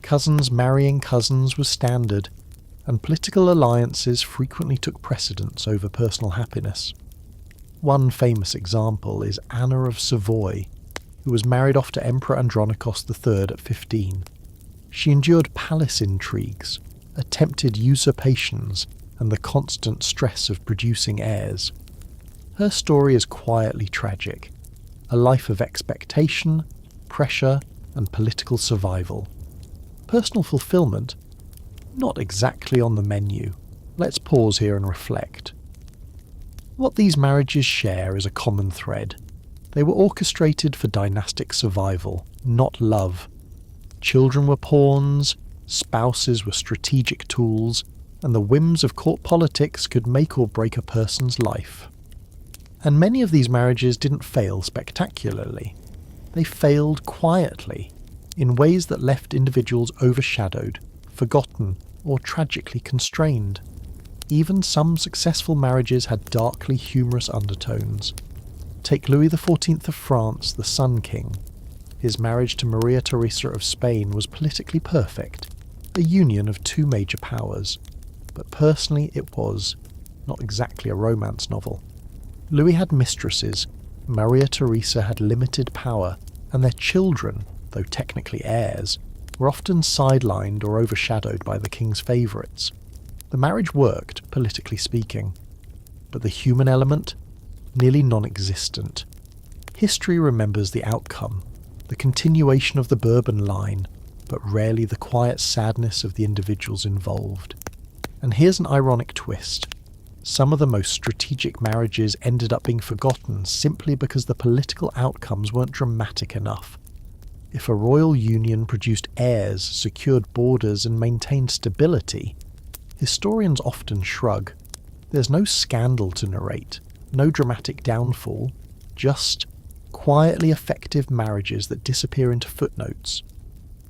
Cousins marrying cousins was standard, and political alliances frequently took precedence over personal happiness. One famous example is Anna of Savoy, who was married off to Emperor Andronikos III at 15. She endured palace intrigues, attempted usurpations, and the constant stress of producing heirs. Her story is quietly tragic, a life of expectation, pressure, and political survival. Personal fulfillment? Not exactly on the menu. Let's pause here and reflect. What these marriages share is a common thread. They were orchestrated for dynastic survival, not love. Children were pawns, spouses were strategic tools, and the whims of court politics could make or break a person's life. And many of these marriages didn't fail spectacularly. They failed quietly, in ways that left individuals overshadowed, forgotten, or tragically constrained. Even some successful marriages had darkly humorous undertones. Take Louis XIV of France, the Sun King. His marriage to Maria Theresa of Spain was politically perfect, a union of two major powers, but personally it was not exactly a romance novel. Louis had mistresses, Maria Theresa had limited power, and their children, though technically heirs, were often sidelined or overshadowed by the king's favourites. The marriage worked, politically speaking, but the human element? Nearly non-existent. History remembers the outcome, the continuation of the Bourbon line, but rarely the quiet sadness of the individuals involved. And here's an ironic twist. Some of the most strategic marriages ended up being forgotten simply because the political outcomes weren't dramatic enough. If a royal union produced heirs, secured borders, and maintained stability, historians often shrug. There's no scandal to narrate, no dramatic downfall, just quietly effective marriages that disappear into footnotes,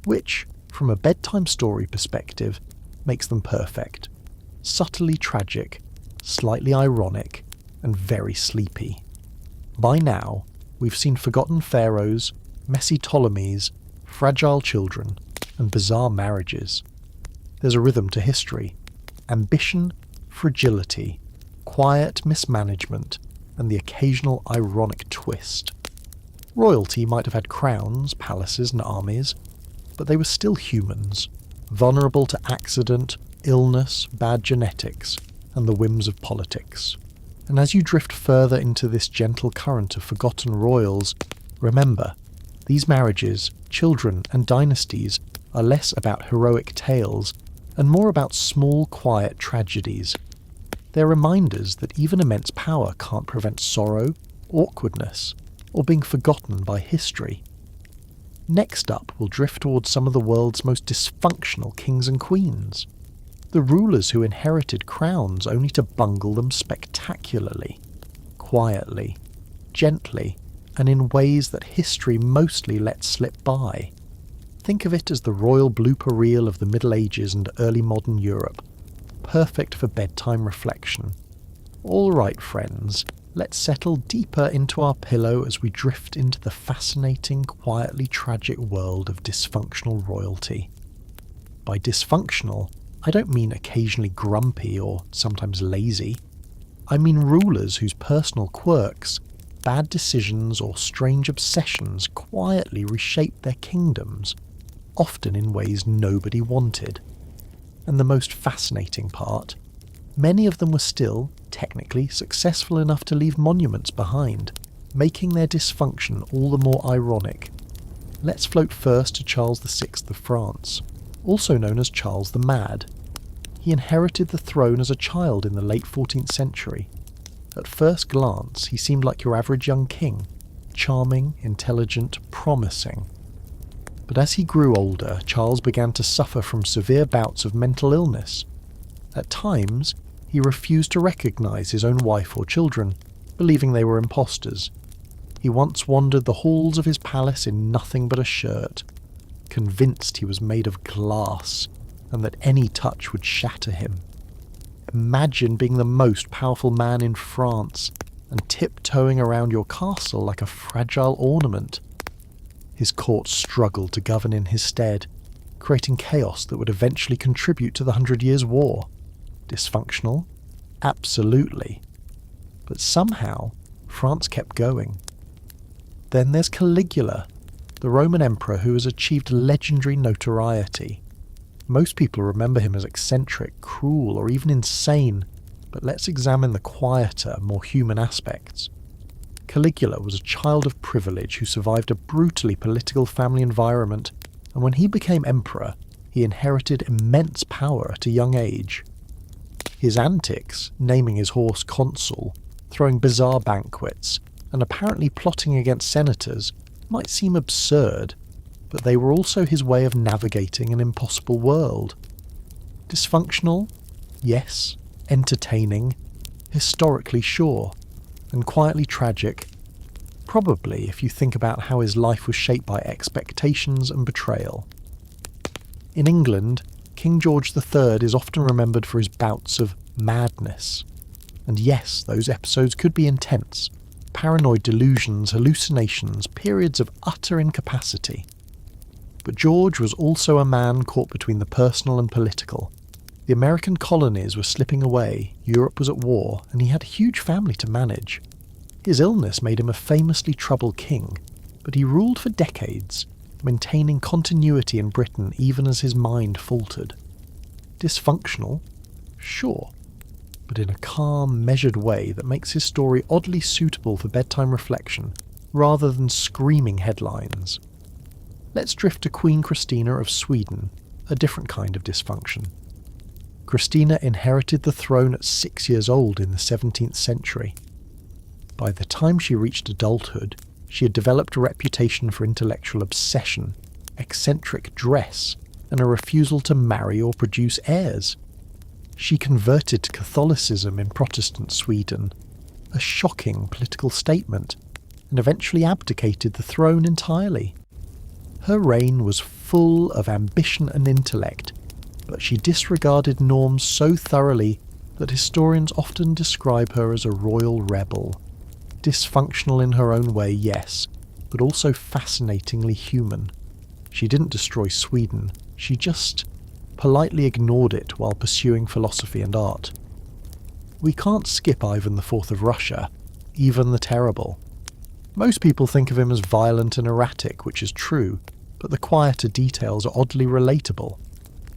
which, from a bedtime story perspective, makes them perfect. Subtly tragic, slightly ironic, and very sleepy. By now, we've seen forgotten pharaohs, messy Ptolemies, fragile children, and bizarre marriages. There's a rhythm to history. Ambition, fragility, quiet mismanagement, and the occasional ironic twist. Royalty might have had crowns, palaces, and armies, but they were still humans, vulnerable to accident, illness, bad genetics, and the whims of politics. And as you drift further into this gentle current of forgotten royals, remember, these marriages, children, and dynasties are less about heroic tales and more about small, quiet tragedies. They're reminders that even immense power can't prevent sorrow, awkwardness, or being forgotten by history. Next up, we'll drift towards some of the world's most dysfunctional kings and queens. The rulers who inherited crowns only to bungle them spectacularly, quietly, gently, and in ways that history mostly lets slip by. Think of it as the royal blooper reel of the Middle Ages and early modern Europe, perfect for bedtime reflection. Alright friends, let's settle deeper into our pillow as we drift into the fascinating, quietly tragic world of dysfunctional royalty. By dysfunctional, I don't mean occasionally grumpy or sometimes lazy. I mean rulers whose personal quirks, bad decisions or strange obsessions quietly reshaped their kingdoms, often in ways nobody wanted. And the most fascinating part, many of them were still, technically, successful enough to leave monuments behind, making their dysfunction all the more ironic. Let's float first to Charles VI of France, also known as Charles the Mad. He inherited the throne as a child in the late 14th century. At first glance, he seemed like your average young king, charming, intelligent, promising. But as he grew older, Charles began to suffer from severe bouts of mental illness. At times, he refused to recognise his own wife or children, believing they were impostors. He once wandered the halls of his palace in nothing but a shirt, convinced he was made of glass, and that any touch would shatter him. Imagine being the most powerful man in France, and tiptoeing around your castle like a fragile ornament. His court struggled to govern in his stead, creating chaos that would eventually contribute to the 100 Years' War. Dysfunctional? Absolutely. But somehow, France kept going. Then there's Caligula, the Roman emperor who has achieved legendary notoriety. Most people remember him as eccentric, cruel, or even insane, but let's examine the quieter, more human aspects. Caligula was a child of privilege who survived a brutally political family environment, and when he became emperor, he inherited immense power at a young age. His antics, naming his horse Consul, throwing bizarre banquets, and apparently plotting against senators, might seem absurd, but they were also his way of navigating an impossible world. Dysfunctional? Yes. Entertaining? Historically sure. And quietly tragic? Probably, if you think about how his life was shaped by expectations and betrayal. In England, King George III is often remembered for his bouts of madness. And yes, those episodes could be intense. Paranoid delusions, hallucinations, periods of utter incapacity. But George was also a man caught between the personal and political. The American colonies were slipping away, Europe was at war, and he had a huge family to manage. His illness made him a famously troubled king, but he ruled for decades, maintaining continuity in Britain even as his mind faltered. Dysfunctional? Sure, but in a calm, measured way that makes his story oddly suitable for bedtime reflection, rather than screaming headlines. Let's drift to Queen Christina of Sweden, a different kind of dysfunction. Christina inherited the throne at 6 years old in the 17th century. By the time she reached adulthood, she had developed a reputation for intellectual obsession, eccentric dress, and a refusal to marry or produce heirs. She converted to Catholicism in Protestant Sweden, a shocking political statement, and eventually abdicated the throne entirely. Her reign was full of ambition and intellect, but she disregarded norms so thoroughly that historians often describe her as a royal rebel. Dysfunctional in her own way, yes, but also fascinatingly human. She didn't destroy Sweden, she just politely ignored it while pursuing philosophy and art. We can't skip Ivan IV of Russia, even the Terrible. Most people think of him as violent and erratic, which is true, but the quieter details are oddly relatable.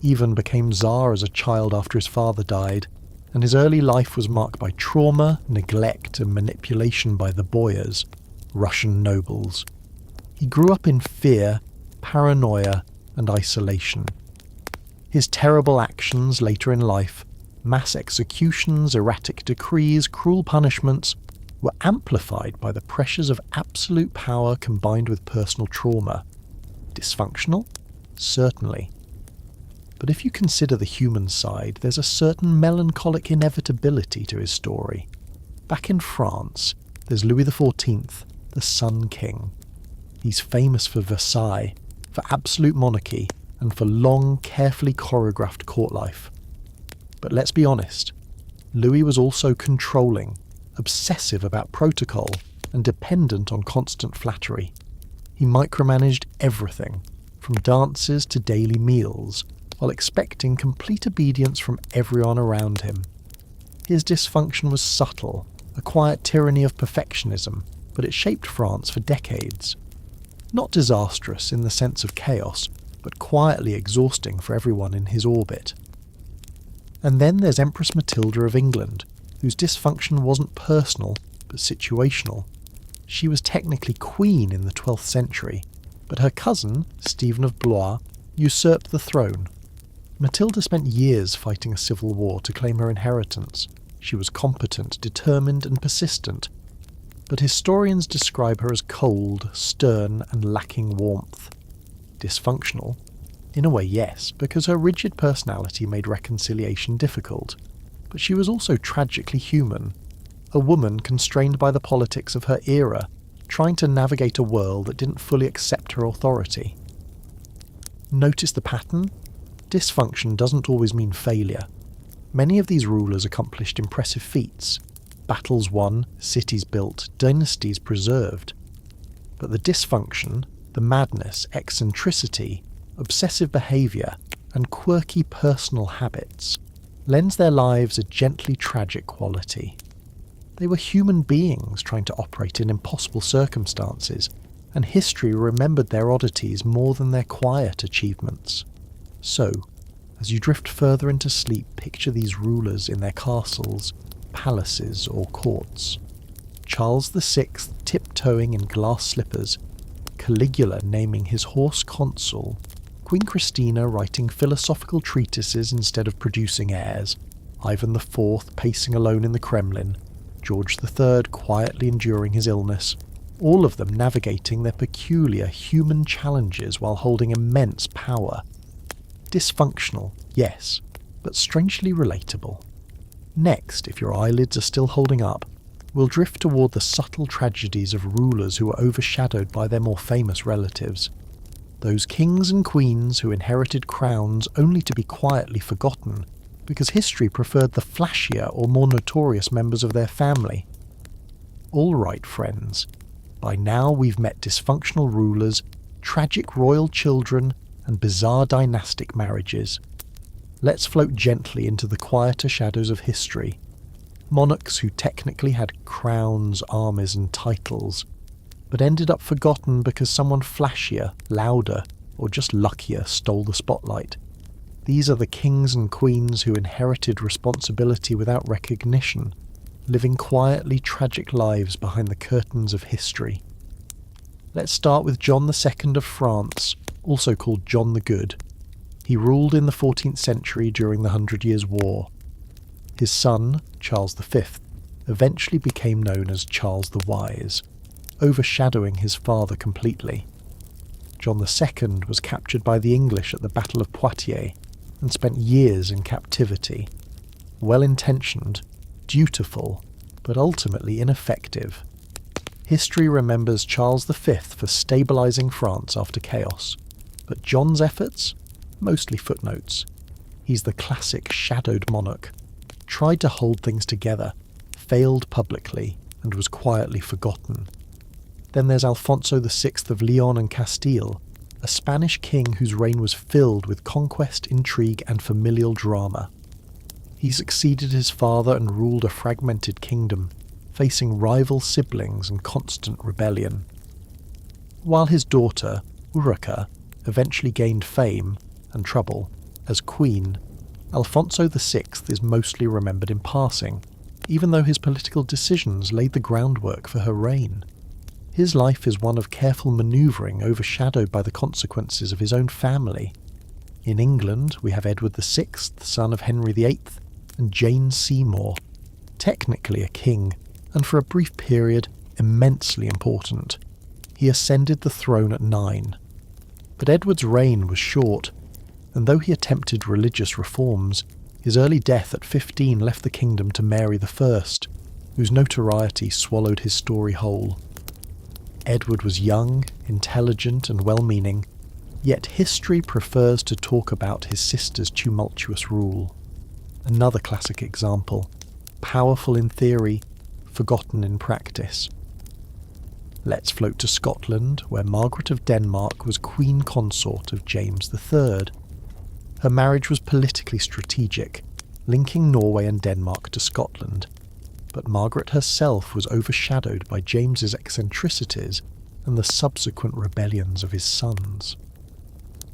Ivan became Tsar as a child after his father died, and his early life was marked by trauma, neglect, and manipulation by the boyars, Russian nobles. He grew up in fear, paranoia, and isolation. His terrible actions later in life, mass executions, erratic decrees, cruel punishments, were amplified by the pressures of absolute power combined with personal trauma. Dysfunctional? Certainly. But if you consider the human side, there's a certain melancholic inevitability to his story. Back in France, there's Louis XIV, the Sun King. He's famous for Versailles, for absolute monarchy, and for long, carefully choreographed court life. But let's be honest, Louis was also controlling, obsessive about protocol, and dependent on constant flattery. He micromanaged everything, from dances to daily meals, while expecting complete obedience from everyone around him. His dysfunction was subtle, a quiet tyranny of perfectionism, but it shaped France for decades. Not disastrous in the sense of chaos, but quietly exhausting for everyone in his orbit. And then there's Empress Matilda of England, whose dysfunction wasn't personal, but situational. She was technically queen in the 12th century, but her cousin, Stephen of Blois, usurped the throne. Matilda spent years fighting a civil war to claim her inheritance. She was competent, determined, and persistent, but historians describe her as cold, stern, and lacking warmth. Dysfunctional? In a way, yes, because her rigid personality made reconciliation difficult, but she was also tragically human, a woman constrained by the politics of her era, trying to navigate a world that didn't fully accept her authority. Notice the pattern? Dysfunction doesn't always mean failure. Many of these rulers accomplished impressive feats, battles won, cities built, dynasties preserved. But the dysfunction, the madness, eccentricity, obsessive behaviour, and quirky personal habits lends their lives a gently tragic quality. They were human beings trying to operate in impossible circumstances, and history remembered their oddities more than their quiet achievements. So, as you drift further into sleep, picture these rulers in their castles, palaces, or courts. Charles VI tiptoeing in glass slippers, Caligula naming his horse consul, Queen Christina writing philosophical treatises instead of producing heirs, Ivan IV pacing alone in the Kremlin, George III quietly enduring his illness, all of them navigating their peculiar human challenges while holding immense power. Dysfunctional, yes, but strangely relatable. Next, if your eyelids are still holding up, we'll drift toward the subtle tragedies of rulers who were overshadowed by their more famous relatives. Those kings and queens who inherited crowns only to be quietly forgotten, because history preferred the flashier or more notorious members of their family. All right, friends, by now we've met dysfunctional rulers, tragic royal children, and bizarre dynastic marriages. Let's float gently into the quieter shadows of history. Monarchs who technically had crowns, armies, and titles, but ended up forgotten because someone flashier, louder, or just luckier stole the spotlight. These are the kings and queens who inherited responsibility without recognition, living quietly tragic lives behind the curtains of history. Let's start with John II of France, also called John the Good. He ruled in the 14th century during the 100 Years' War. His son, Charles V, eventually became known as Charles the Wise, overshadowing his father completely. John II was captured by the English at the Battle of Poitiers and spent years in captivity. Well-intentioned, dutiful, but ultimately ineffective. History remembers Charles V for stabilising France after chaos, but John's efforts? Mostly footnotes. He's the classic shadowed monarch, tried to hold things together, failed publicly, and was quietly forgotten. Then there's Alfonso VI of Leon and Castile, a Spanish king whose reign was filled with conquest, intrigue, and familial drama. He succeeded his father and ruled a fragmented kingdom, facing rival siblings and constant rebellion. While his daughter, Urraca, eventually gained fame and trouble as queen, Alfonso VI is mostly remembered in passing, even though his political decisions laid the groundwork for her reign. His life is one of careful manoeuvring overshadowed by the consequences of his own family. In England, we have Edward VI, son of Henry VIII, and Jane Seymour, technically a king, and for a brief period, immensely important. He ascended the throne at 9. But Edward's reign was short, and though he attempted religious reforms, his early death at 15 left the kingdom to Mary I, whose notoriety swallowed his story whole. Edward was young, intelligent, and well-meaning, yet history prefers to talk about his sister's tumultuous rule. Another classic example, powerful in theory, forgotten in practice. Let's float to Scotland, where Margaret of Denmark was queen consort of James III. Her marriage was politically strategic, linking Norway and Denmark to Scotland, but Margaret herself was overshadowed by James's eccentricities and the subsequent rebellions of his sons.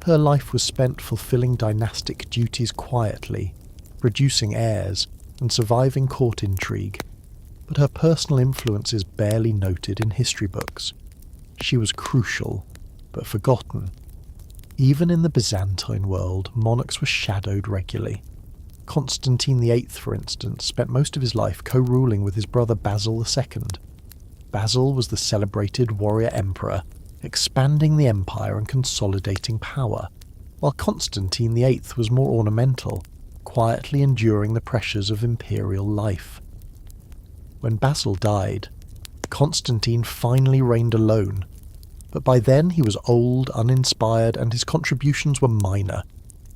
Her life was spent fulfilling dynastic duties quietly, producing heirs, and surviving court intrigue, but her personal influence is barely noted in history books. She was crucial, but forgotten. Even in the Byzantine world, monarchs were shadowed regularly. Constantine VIII, for instance, spent most of his life co-ruling with his brother Basil II. Basil was the celebrated warrior emperor, expanding the empire and consolidating power, while Constantine VIII was more ornamental, quietly enduring the pressures of imperial life. When Basil died, Constantine finally reigned alone, but by then he was old, uninspired, and his contributions were minor.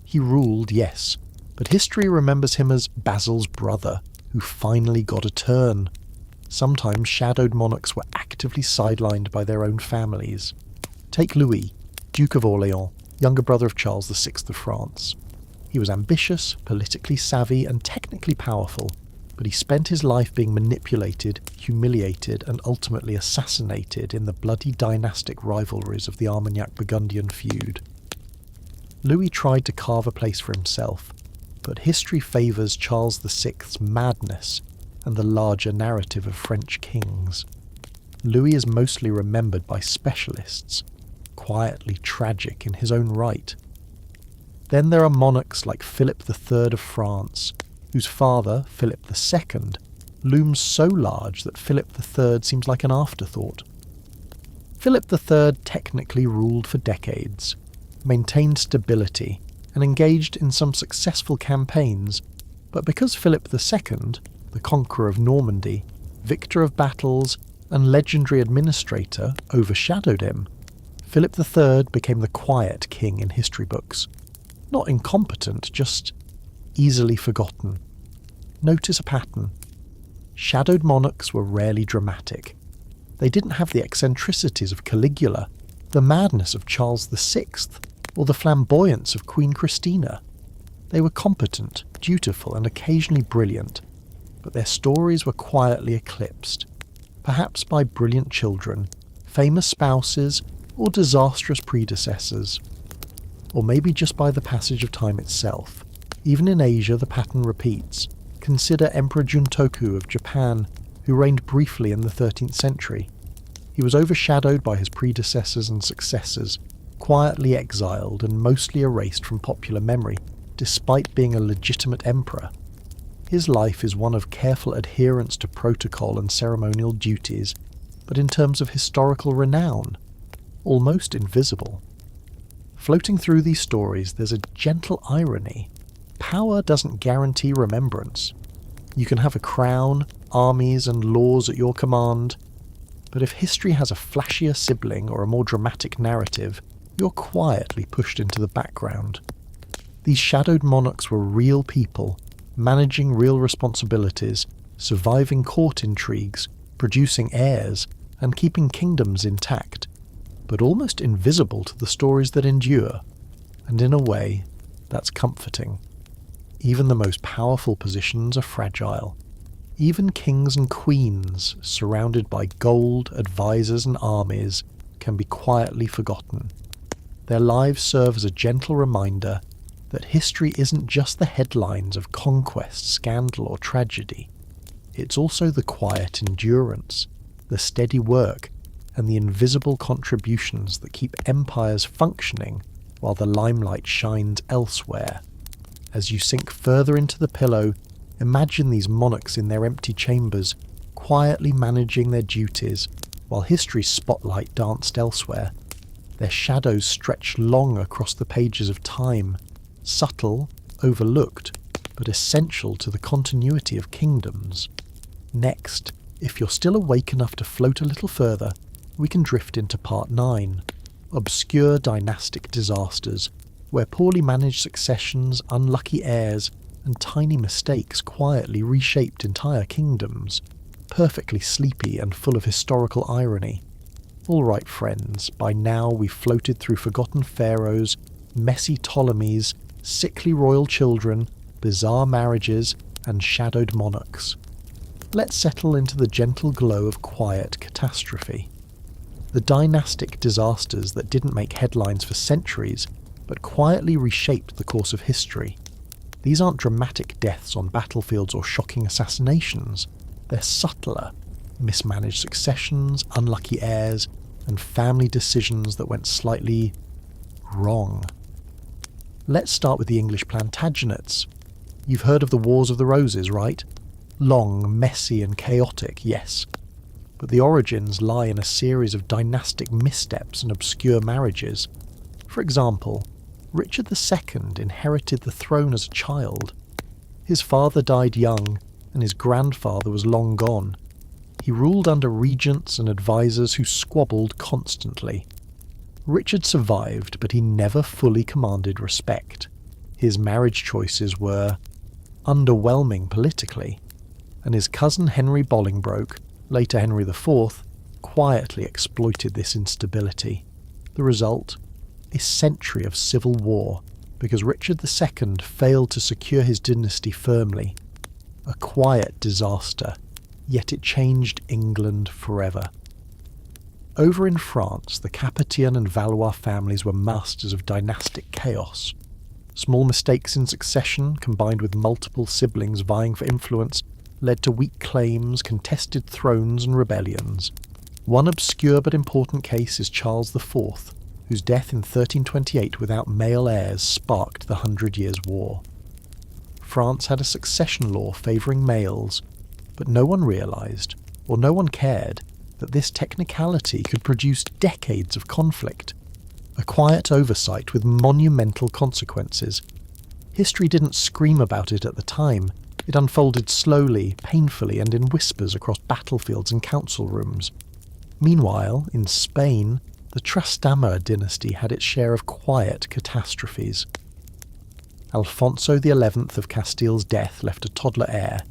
He ruled, yes, but history remembers him as Basil's brother, who finally got a turn. Sometimes shadowed monarchs were actively sidelined by their own families. Take Louis, Duke of Orléans, younger brother of Charles VI of France. He was ambitious, politically savvy, and technically powerful, but he spent his life being manipulated, humiliated, and ultimately assassinated in the bloody dynastic rivalries of the Armagnac-Burgundian feud. Louis tried to carve a place for himself, but history favours Charles VI's madness and the larger narrative of French kings. Louis is mostly remembered by specialists, quietly tragic in his own right. Then there are monarchs like Philip III of France, whose father, Philip II, looms so large that Philip III seems like an afterthought. Philip III technically ruled for decades, maintained stability, and engaged in some successful campaigns, but because Philip II, the conqueror of Normandy, victor of battles, and legendary administrator, overshadowed him, Philip III became the quiet king in history books. Not incompetent, just easily forgotten. Notice a pattern. Shadowed monarchs were rarely dramatic. They didn't have the eccentricities of Caligula, the madness of Charles VI, or the flamboyance of Queen Christina. They were competent, dutiful, and occasionally brilliant, but their stories were quietly eclipsed, perhaps by brilliant children, famous spouses, or disastrous predecessors. Or maybe just by the passage of time itself. Even in Asia, the pattern repeats. Consider Emperor Juntoku of Japan, who reigned briefly in the 13th century. He was overshadowed by his predecessors and successors, quietly exiled and mostly erased from popular memory, despite being a legitimate emperor. His life is one of careful adherence to protocol and ceremonial duties, but in terms of historical renown, almost invisible. Floating through these stories, there's a gentle irony. Power doesn't guarantee remembrance. You can have a crown, armies, and laws at your command, but if history has a flashier sibling or a more dramatic narrative, you're quietly pushed into the background. These shadowed monarchs were real people, managing real responsibilities, surviving court intrigues, producing heirs, and keeping kingdoms intact, but almost invisible to the stories that endure, and in a way, that's comforting. Even the most powerful positions are fragile. Even kings and queens, surrounded by gold, advisors, and armies, can be quietly forgotten. Their lives serve as a gentle reminder that history isn't just the headlines of conquest, scandal, or tragedy. It's also the quiet endurance, the steady work, and the invisible contributions that keep empires functioning while the limelight shines elsewhere. As you sink further into the pillow, imagine these monarchs in their empty chambers, quietly managing their duties, while history's spotlight danced elsewhere. Their shadows stretched long across the pages of time, subtle, overlooked, but essential to the continuity of kingdoms. Next, if you're still awake enough to float a little further, we can drift into Part 9, Obscure Dynastic Disasters, where poorly managed successions, unlucky heirs, and tiny mistakes quietly reshaped entire kingdoms, perfectly sleepy and full of historical irony. All right, friends, by now we've floated through forgotten pharaohs, messy Ptolemies, sickly royal children, bizarre marriages, and shadowed monarchs. Let's settle into the gentle glow of quiet catastrophe. The dynastic disasters that didn't make headlines for centuries, but quietly reshaped the course of history. These aren't dramatic deaths on battlefields or shocking assassinations. They're subtler, mismanaged successions, unlucky heirs, and family decisions that went slightly wrong. Let's start with the English Plantagenets. You've heard of the Wars of the Roses, right? Long, messy and chaotic, yes. But the origins lie in a series of dynastic missteps and obscure marriages. For example, Richard II inherited the throne as a child. His father died young, and his grandfather was long gone. He ruled under regents and advisors who squabbled constantly. Richard survived, but he never fully commanded respect. His marriage choices were underwhelming politically, and his cousin Henry Bolingbroke, later Henry IV, quietly exploited this instability. The result? A century of civil war, because Richard II failed to secure his dynasty firmly. A quiet disaster, yet it changed England forever. Over in France, the Capetian and Valois families were masters of dynastic chaos. Small mistakes in succession, combined with multiple siblings vying for influence, led to weak claims, contested thrones and rebellions. One obscure but important case is Charles IV, whose death in 1328 without male heirs sparked the 100 Years' War. France had a succession law favouring males, but no one realised, or no one cared, that this technicality could produce decades of conflict. A quiet oversight with monumental consequences. History didn't scream about it at the time. It unfolded slowly, painfully, and in whispers across battlefields and council rooms. Meanwhile, in Spain, the Trastamara dynasty had its share of quiet catastrophes. Alfonso XI of Castile's death left a toddler heir,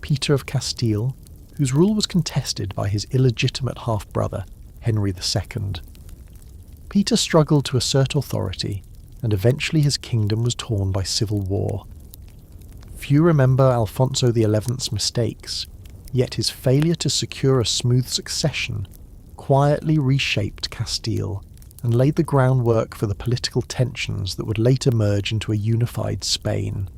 Peter of Castile, whose rule was contested by his illegitimate half-brother, Henry II. Peter struggled to assert authority, and eventually his kingdom was torn by civil war. Few remember Alfonso XI's mistakes, yet his failure to secure a smooth succession quietly reshaped Castile and laid the groundwork for the political tensions that would later merge into a unified Spain.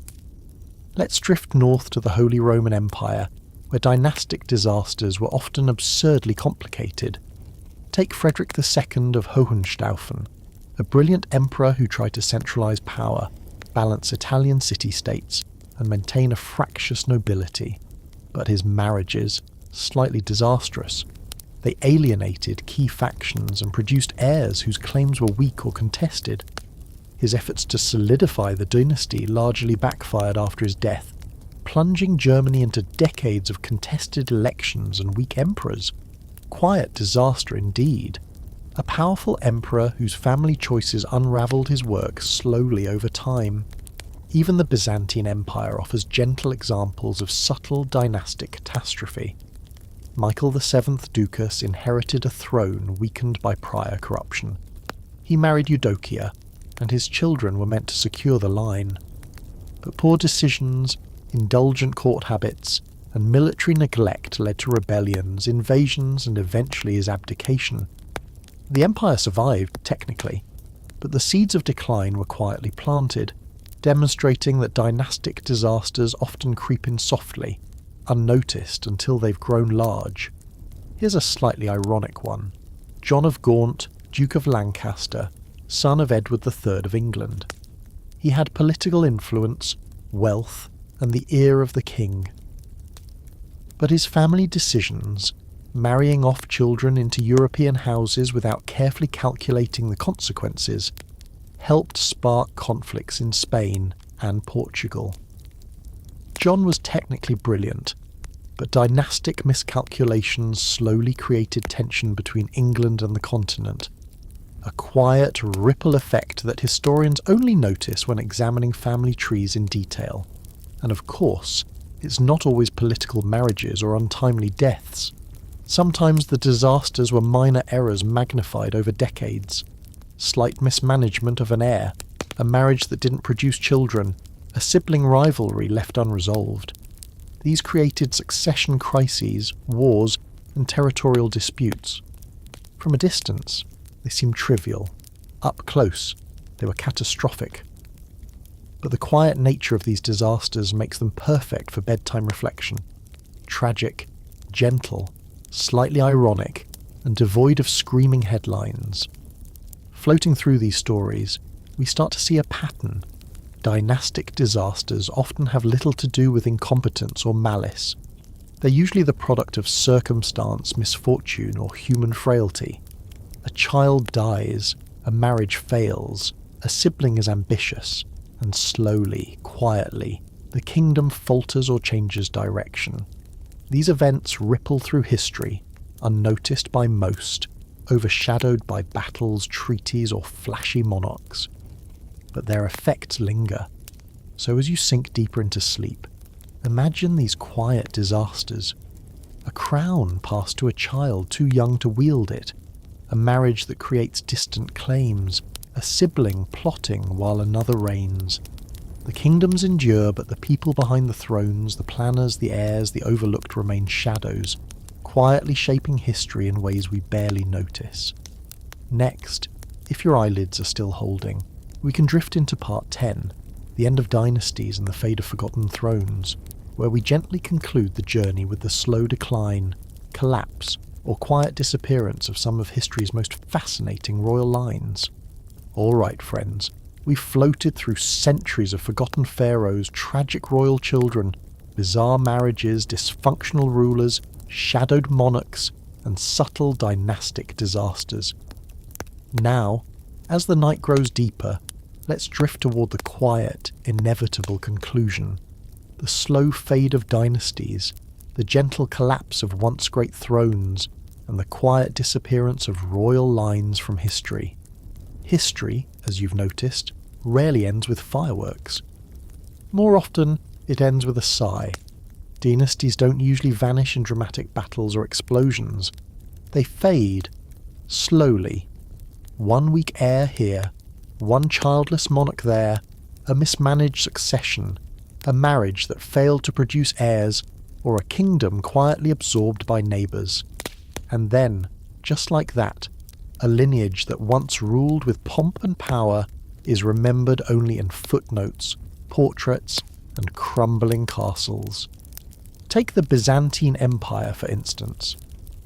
Let's drift north to the Holy Roman Empire, where dynastic disasters were often absurdly complicated. Take Frederick II of Hohenstaufen, a brilliant emperor who tried to centralise power, balance Italian city-states, and maintain a fractious nobility. But his marriages, slightly disastrous. They alienated key factions and produced heirs whose claims were weak or contested. His efforts to solidify the dynasty largely backfired after his death, plunging Germany into decades of contested elections and weak emperors. Quiet disaster indeed. A powerful emperor whose family choices unravelled his work slowly over time. Even the Byzantine Empire offers gentle examples of subtle dynastic catastrophe. Michael VII Ducas inherited a throne weakened by prior corruption. He married Eudokia, and his children were meant to secure the line. But poor decisions, indulgent court habits, and military neglect led to rebellions, invasions, and eventually his abdication. The empire survived, technically, but the seeds of decline were quietly planted, demonstrating that dynastic disasters often creep in softly, unnoticed until they've grown large. Here's a slightly ironic one. John of Gaunt, Duke of Lancaster, son of Edward III of England. He had political influence, wealth, and the ear of the king. But his family decisions, marrying off children into European houses without carefully calculating the consequences, helped spark conflicts in Spain and Portugal. John was technically brilliant, but dynastic miscalculations slowly created tension between England and the continent, a quiet ripple effect that historians only notice when examining family trees in detail. And of course, it's not always political marriages or untimely deaths. Sometimes the disasters were minor errors magnified over decades. Slight mismanagement of an heir, a marriage that didn't produce children, a sibling rivalry left unresolved. These created succession crises, wars, and territorial disputes. From a distance, they seemed trivial. Up close, they were catastrophic. But the quiet nature of these disasters makes them perfect for bedtime reflection. Tragic, gentle, slightly ironic, and devoid of screaming headlines. Floating through these stories, we start to see a pattern. Dynastic disasters often have little to do with incompetence or malice. They're usually the product of circumstance, misfortune, or human frailty. A child dies, a marriage fails, a sibling is ambitious, and slowly, quietly, the kingdom falters or changes direction. These events ripple through history, unnoticed by most, overshadowed by battles, treaties, or flashy monarchs. But their effects linger. So as you sink deeper into sleep, imagine these quiet disasters. A crown passed to a child too young to wield it, a marriage that creates distant claims, a sibling plotting while another reigns. The kingdoms endure, but the people behind the thrones, the planners, the heirs, the overlooked remain shadows, quietly shaping history in ways we barely notice. Next, if your eyelids are still holding, we can drift into part 10, the end of Dynasties and the fate of forgotten thrones, where we gently conclude the journey with the slow decline, collapse, or quiet disappearance of some of history's most fascinating royal lines. Alright friends, we've floated through centuries of forgotten pharaohs, tragic royal children, bizarre marriages, dysfunctional rulers, shadowed monarchs, and subtle dynastic disasters. Now, as the night grows deeper, let's drift toward the quiet, inevitable conclusion. The slow fade of dynasties, the gentle collapse of once great thrones, and the quiet disappearance of royal lines from history. History, as you've noticed, rarely ends with fireworks. More often, it ends with a sigh. Dynasties don't usually vanish in dramatic battles or explosions. They fade, slowly. One weak heir here, one childless monarch there, a mismanaged succession, a marriage that failed to produce heirs, or a kingdom quietly absorbed by neighbours. And then, just like that, a lineage that once ruled with pomp and power is remembered only in footnotes, portraits, and crumbling castles. Take the Byzantine Empire, for instance.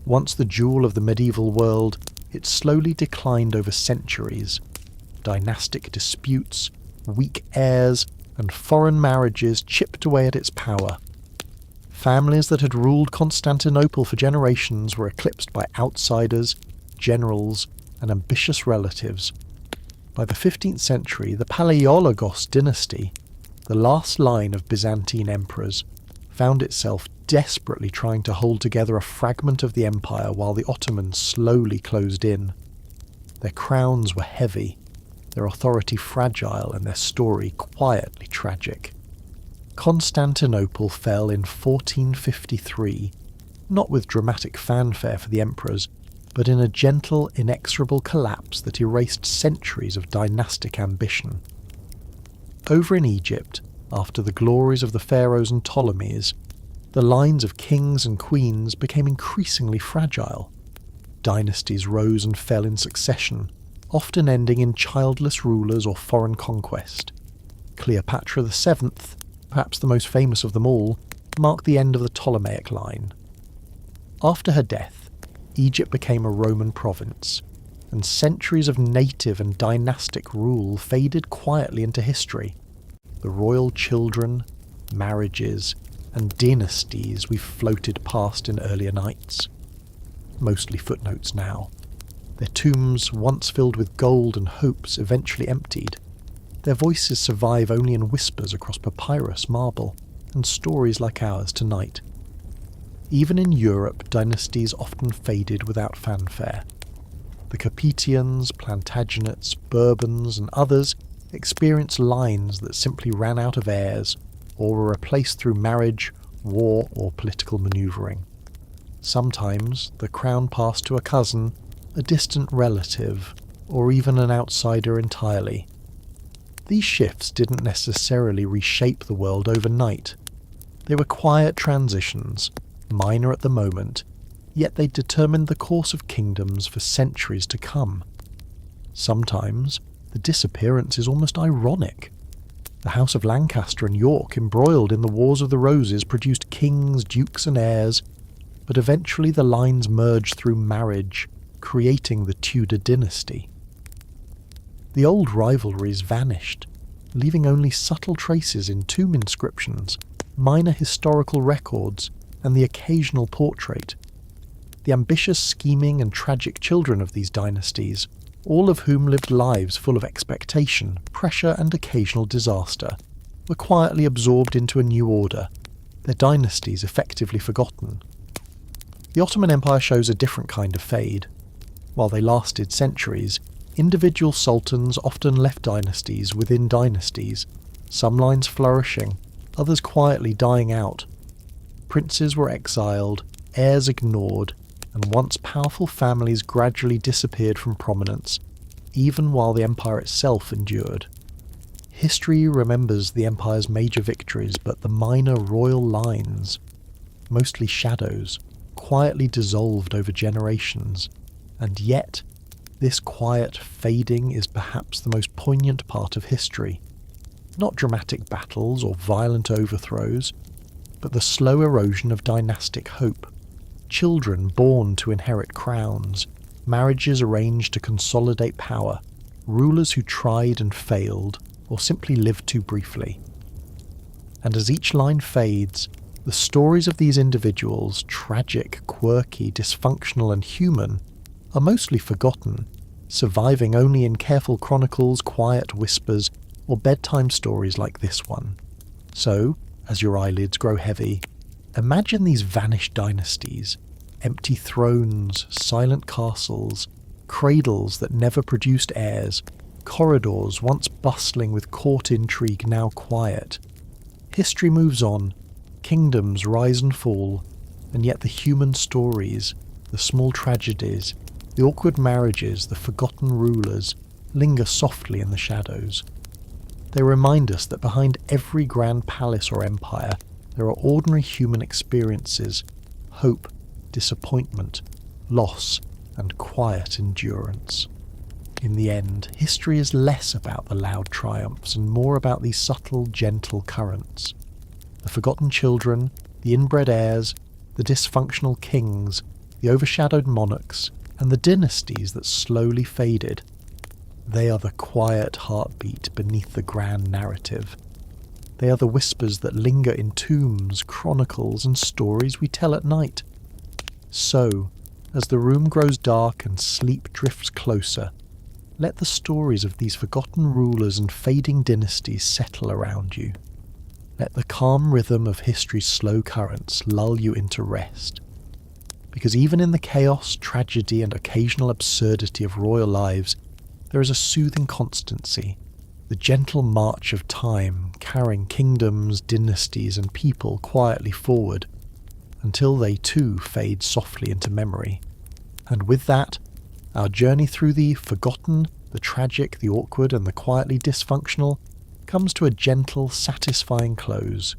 Once the jewel of the medieval world, it slowly declined over centuries. Dynastic disputes, weak heirs, and foreign marriages chipped away at its power. Families that had ruled Constantinople for generations were eclipsed by outsiders, generals, and ambitious relatives. By the 15th century, the Palaiologos dynasty, the last line of Byzantine emperors, found itself desperately trying to hold together a fragment of the empire while the Ottomans slowly closed in. Their crowns were heavy, their authority fragile, and their story quietly tragic. Constantinople fell in 1453, not with dramatic fanfare for the emperors, but in a gentle, inexorable collapse that erased centuries of dynastic ambition. Over in Egypt, after the glories of the Pharaohs and Ptolemies, the lines of kings and queens became increasingly fragile. Dynasties rose and fell in succession, often ending in childless rulers or foreign conquest. Cleopatra VII, perhaps the most famous of them all, marked the end of the Ptolemaic line. After her death, Egypt became a Roman province, and centuries of native and dynastic rule faded quietly into history. The royal children, marriages, and dynasties we've floated past in earlier nights. Mostly footnotes now. Their tombs, once filled with gold and hopes, eventually emptied. Their voices survive only in whispers across papyrus, marble, and stories like ours tonight. Even in Europe, dynasties often faded without fanfare. The Capetians, Plantagenets, Bourbons, and others experienced lines that simply ran out of heirs, or were replaced through marriage, war, or political manoeuvring. Sometimes the crown passed to a cousin, a distant relative, or even an outsider entirely. These shifts didn't necessarily reshape the world overnight. They were quiet transitions, minor at the moment, yet they determined the course of kingdoms for centuries to come. Sometimes the disappearance is almost ironic. The House of Lancaster and York, embroiled in the Wars of the Roses, produced kings, dukes and heirs, but eventually the lines merged through marriage, creating the Tudor dynasty. The old rivalries vanished, leaving only subtle traces in tomb inscriptions, minor historical records, and the occasional portrait. The ambitious, scheming and tragic children of these dynasties, all of whom lived lives full of expectation, pressure and occasional disaster, were quietly absorbed into a new order, their dynasties effectively forgotten. The Ottoman Empire shows a different kind of fade. While they lasted centuries, individual sultans often left dynasties within dynasties, some lines flourishing, others quietly dying out. Princes were exiled, heirs ignored, and once powerful families gradually disappeared from prominence, even while the empire itself endured. History remembers the empire's major victories, but the minor royal lines, mostly shadows, quietly dissolved over generations, and yet this quiet fading is perhaps the most poignant part of history. Not dramatic battles or violent overthrows, but the slow erosion of dynastic hope. Children born to inherit crowns, marriages arranged to consolidate power, rulers who tried and failed, or simply lived too briefly. And as each line fades, the stories of these individuals, tragic, quirky, dysfunctional and human, are mostly forgotten, surviving only in careful chronicles, quiet whispers, or bedtime stories like this one. So, as your eyelids grow heavy, imagine these vanished dynasties, empty thrones, silent castles, cradles that never produced heirs, corridors once bustling with court intrigue now quiet. History moves on, kingdoms rise and fall, and yet the human stories, the small tragedies, the awkward marriages, the forgotten rulers, linger softly in the shadows. They remind us that behind every grand palace or empire, there are ordinary human experiences, hope, disappointment, loss, and quiet endurance. In the end, history is less about the loud triumphs and more about these subtle, gentle currents. The forgotten children, the inbred heirs, the dysfunctional kings, the overshadowed monarchs, and the dynasties that slowly faded. They are the quiet heartbeat beneath the grand narrative. They are the whispers that linger in tombs, chronicles, and stories we tell at night. So, as the room grows dark and sleep drifts closer, let the stories of these forgotten rulers and fading dynasties settle around you. Let the calm rhythm of history's slow currents lull you into rest. Because even in the chaos, tragedy, and occasional absurdity of royal lives, there is a soothing constancy, the gentle march of time carrying kingdoms, dynasties, and people quietly forward, until they too fade softly into memory. And with that, our journey through the forgotten, the tragic, the awkward, and the quietly dysfunctional comes to a gentle, satisfying close.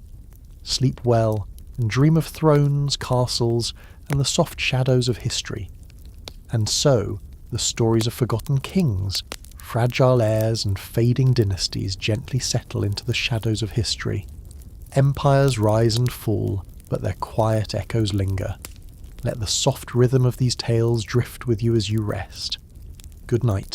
Sleep well, and dream of thrones, castles, and the soft shadows of history. And so, the stories of forgotten kings, fragile heirs, and fading dynasties gently settle into the shadows of history. Empires rise and fall, but their quiet echoes linger. Let the soft rhythm of these tales drift with you as you rest. Good night.